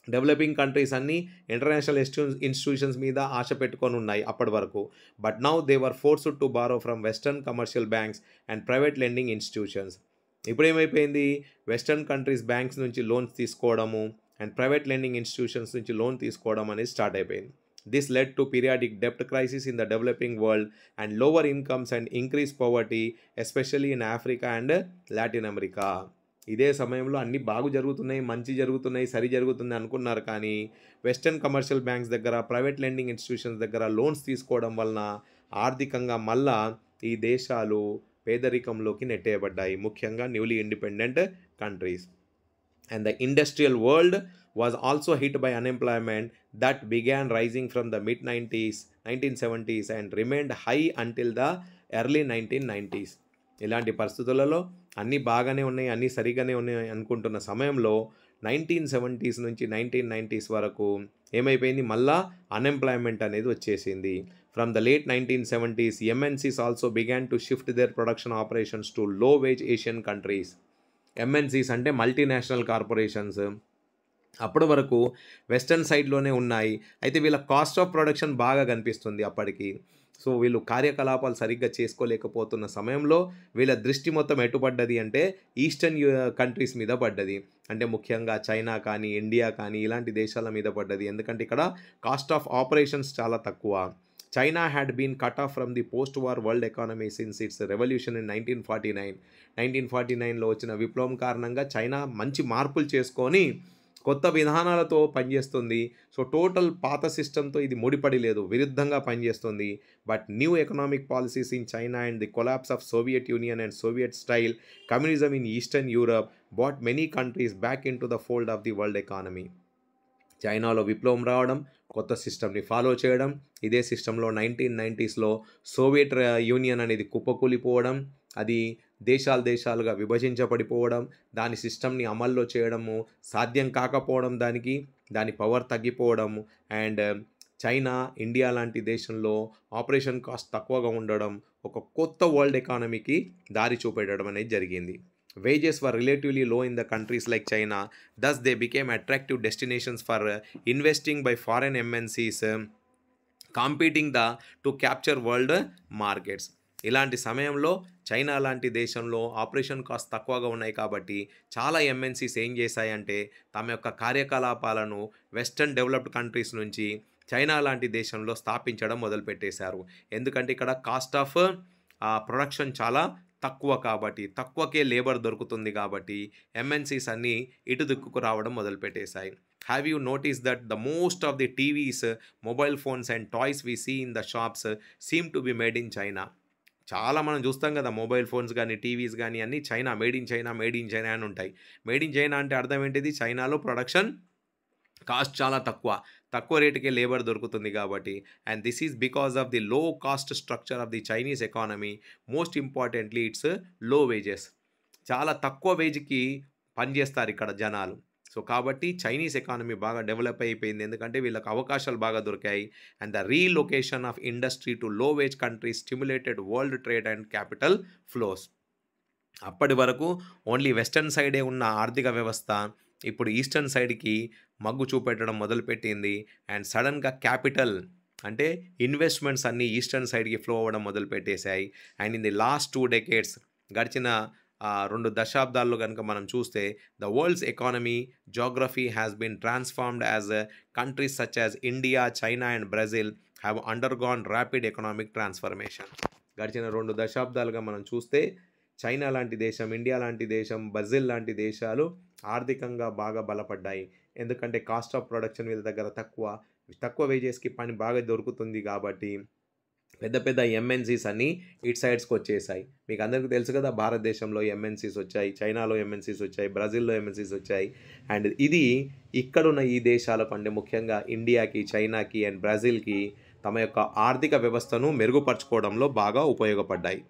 డెవలపింగ్ కంట్రీస్ అన్నీ ఇంటర్నేషనల్ ఇన్స్టిట్యూషన్స్ మీద ఆశ పెట్టుకొని ఉన్నాయి అప్పటి వరకు. But now they were forced to borrow from western commercial banks and private lending institutions. ఇప్పుడు ఏమైపోయింది, వెస్టర్న్ కంట్రీస్ బ్యాంక్స్ నుంచి లోన్స్ తీసుకోవడము అండ్ ప్రైవేట్ లెండింగ్ ఇన్స్టిట్యూషన్స్ నుంచి లోన్ తీసుకోవడం అనేది స్టార్ట్ అయిపోయింది. దిస్ లెడ్ టు పీరియాడిక్ డెప్ట్ crisis in the developing world and lower incomes and increase poverty especially in Africa and Latin America. ఇదే సమయంలో అన్నీ బాగు జరుగుతున్నాయి, మంచి జరుగుతున్నాయి, సరి జరుగుతుంది అనుకున్నారు కానీ వెస్టర్న్ కమర్షియల్ బ్యాంక్స్ దగ్గర, ప్రైవేట్ లెండింగ్ ఇన్స్టిట్యూషన్స్ దగ్గర లోన్స్ తీసుకోవడం వలన ఆర్థికంగా మళ్ళా ఈ దేశాలు పేదరికంలోకి నెట్టేయబడ్డాయి, ముఖ్యంగా newly independent countries. And the industrial world was also hit by unemployment that began rising from the mid-1970s and remained high until the early 1990s. ఇలాంటి పరిస్థితులలో అన్నీ బాగానే ఉన్నాయి, అన్నీ సరిగానే ఉన్నాయి అనుకుంటున్న సమయంలో 1970s నుంచి 1990s వరకు ఏమైపోయింది, మళ్ళా అన్ఎంప్లాయ్మెంట్ అనేది వచ్చేసింది. From the late 1970s MNCs also began to shift their production operations to low wage Asian countries. MNCs అంటే మల్టీనేషనల్ కార్పొరేషన్స్ అప్పటి వరకు వెస్టర్న్ సైడ్లోనే ఉన్నాయి. అయితే వీళ్ళ కాస్ట్ ఆఫ్ ప్రొడక్షన్ బాగా కనిపిస్తుంది అప్పటికి. సో వీళ్ళు కార్యకలాపాలు సరిగ్గా చేసుకోలేకపోతున్న సమయంలో వీళ్ళ దృష్టి మొత్తం ఎటుపడ్డది అంటే ఈస్టర్న్ కంట్రీస్ మీద పడ్డది. అంటే ముఖ్యంగా చైనా కానీ, ఇండియా కానీ ఇలాంటి దేశాల మీద పడ్డది. ఎందుకంటే ఇక్కడ కాస్ట్ ఆఫ్ ఆపరేషన్స్ చాలా తక్కువ. China had been cut off from the post war world economy since its revolution in 1949. 1949లో వచ్చిన విప్లవం కారణంగా చైనా మంచి మార్పులు చేసుకొని కొత్త విధానాలతో పనిచేస్తుంది. సో టోటల్ పాత సిస్టంతో ఇది ముడిపడి లేదు, విరుద్ధంగా పనిచేస్తుంది. But new economic policies in China and the collapse of Soviet Union and Soviet style communism in Eastern Europe brought many countries back into the fold of the world economy. చైనాలో విప్లవం రావడం, కొత్త సిస్టమ్ని ఫాలో చేయడం, ఇదే సిస్టంలో 1990sలో సోవియట్ యూనియన్ అనేది కుప్పకూలిపోవడం, అది దేశాలుగా విభజించబడిపోవడం, దాని సిస్టమ్ని అమల్లో చేయడము సాధ్యం కాకపోవడం, దాని పవర్ తగ్గిపోవడము అండ్ చైనా, ఇండియా లాంటి దేశంలో ఆపరేషన్ కాస్ట్ తక్కువగా ఉండడం ఒక కొత్త వరల్డ్ ఎకానమీకి దారి చూపెట్టడం అనేది జరిగింది. Wages were relatively low in the countries like China, thus they became attractive destinations for investing by foreign MNCs competing to capture world markets. ఇలాంటి సమయంలో చైనా లాంటి దేశంలో ఆపరేషన్ కాస్ట్ తక్కువగా ఉన్నాయి కాబట్టి చాలా MNCs ఏం చేశాయంటే తమ యొక్క కార్యకలాపాలను వెస్టర్న్ డెవలప్డ్ కంట్రీస్ నుంచి చైనా లాంటి దేశంలో స్థాపించడం మొదలుపెట్టేశారు. ఎందుకంటే ఇక్కడ కాస్ట్ ఆఫ్ ప్రొడక్షన్ చాలా తక్కువ కాబట్టి, తక్కువకే లేబర్ దొరుకుతుంది కాబట్టి MNCs అన్నీ ఇటు దిక్కుకు రావడం మొదలుపెట్టేశాయి. Have you notice that the most of the TVs, mobile phones and toys we see in the shops seem to be made in China. చాలా మనం చూస్తాం కదా, మొబైల్ ఫోన్స్ కానీ, టీవీస్ కానీ అన్నీ చైనా, మేడ్ ఇన్ చైనా అని ఉంటాయి. మేడ్ ఇన్ చైనా అంటే అర్థం ఏంటిది, చైనాలో ప్రొడక్షన్ కాస్ట్ చాలా తక్కువ రేటుకే లేబర్ దొరుకుతుంది కాబట్టి. And this is because of the low cost structure of the Chinese economy. Most importantly its low wages. చాలా తక్కువ వేజ్‌కి పనిచేస్తారు ఇక్కడ జనాలు. సో, కాబట్టి చైనీస్ ఎకానమీ బాగా డెవలప్ అయిపోయింది. ఎందుకంటే వీళ్ళకి అవకాశాలు బాగా దొరికాయి. And the relocation of industry to low wage countries stimulated world trade and capital flows. అప్పటి వరకు ఓన్లీ వెస్టర్న్ సైడే ఉన్న ఆర్థిక వ్యవస్థ ఇప్పుడు ఈస్టర్న్ సైడ్‌కి మగ్గు చూపెట్టడం మొదలుపెట్టింది. అండ్ సడెన్‌గా క్యాపిటల్ అంటే ఇన్వెస్ట్‌మెంట్స్ అన్నీ ఈస్టర్న్ సైడ్‌కి ఫ్లో అవ్వడం మొదలుపెట్టేశాయి. And in the last 2 decades గడిచిన 2 దశాబ్దాల్లో గనుక మనం చూస్తే the world's economy geography has been transformed as countries such as India, China and Brazil have undergone rapid economic transformation. గడిచిన 2 దశాబ్దాలుగా మనం చూస్తే చైనా లాంటి దేశం, ఇండియా లాంటి దేశం, బ్రెజిల్ లాంటి దేశాలు ఆర్థికంగా బాగా బలపడ్డాయి. ఎందుకంటే కాస్ట్ ఆఫ్ ప్రొడక్షన్ వీళ్ళ దగ్గర తక్కువ వేజెస్‌కి పని బాగా దొరుకుతుంది కాబట్టి పెద్ద పెద్ద ఎంఎన్‌సీస్ అన్నీ ఇటు సైడ్స్‌కి వచ్చేసాయి. మీకు అందరికీ తెలుసు కదా! భారతదేశంలో ఎంఎన్‌సీస్ వచ్చాయి, చైనాలో ఎంఎన్‌సీస్ వచ్చాయి, బ్రెజిల్‌లో ఎంఎన్‌సీస్ వచ్చాయి. అండ్ ఇది ఇక్కడున్న ఈ దేశాలకు అంటే ముఖ్యంగా ఇండియాకి, చైనాకి అండ్ బ్రెజిల్‌కి తమ యొక్క ఆర్థిక వ్యవస్థను మెరుగుపరుచుకోవడంలో బాగా ఉపయోగపడ్డాయి.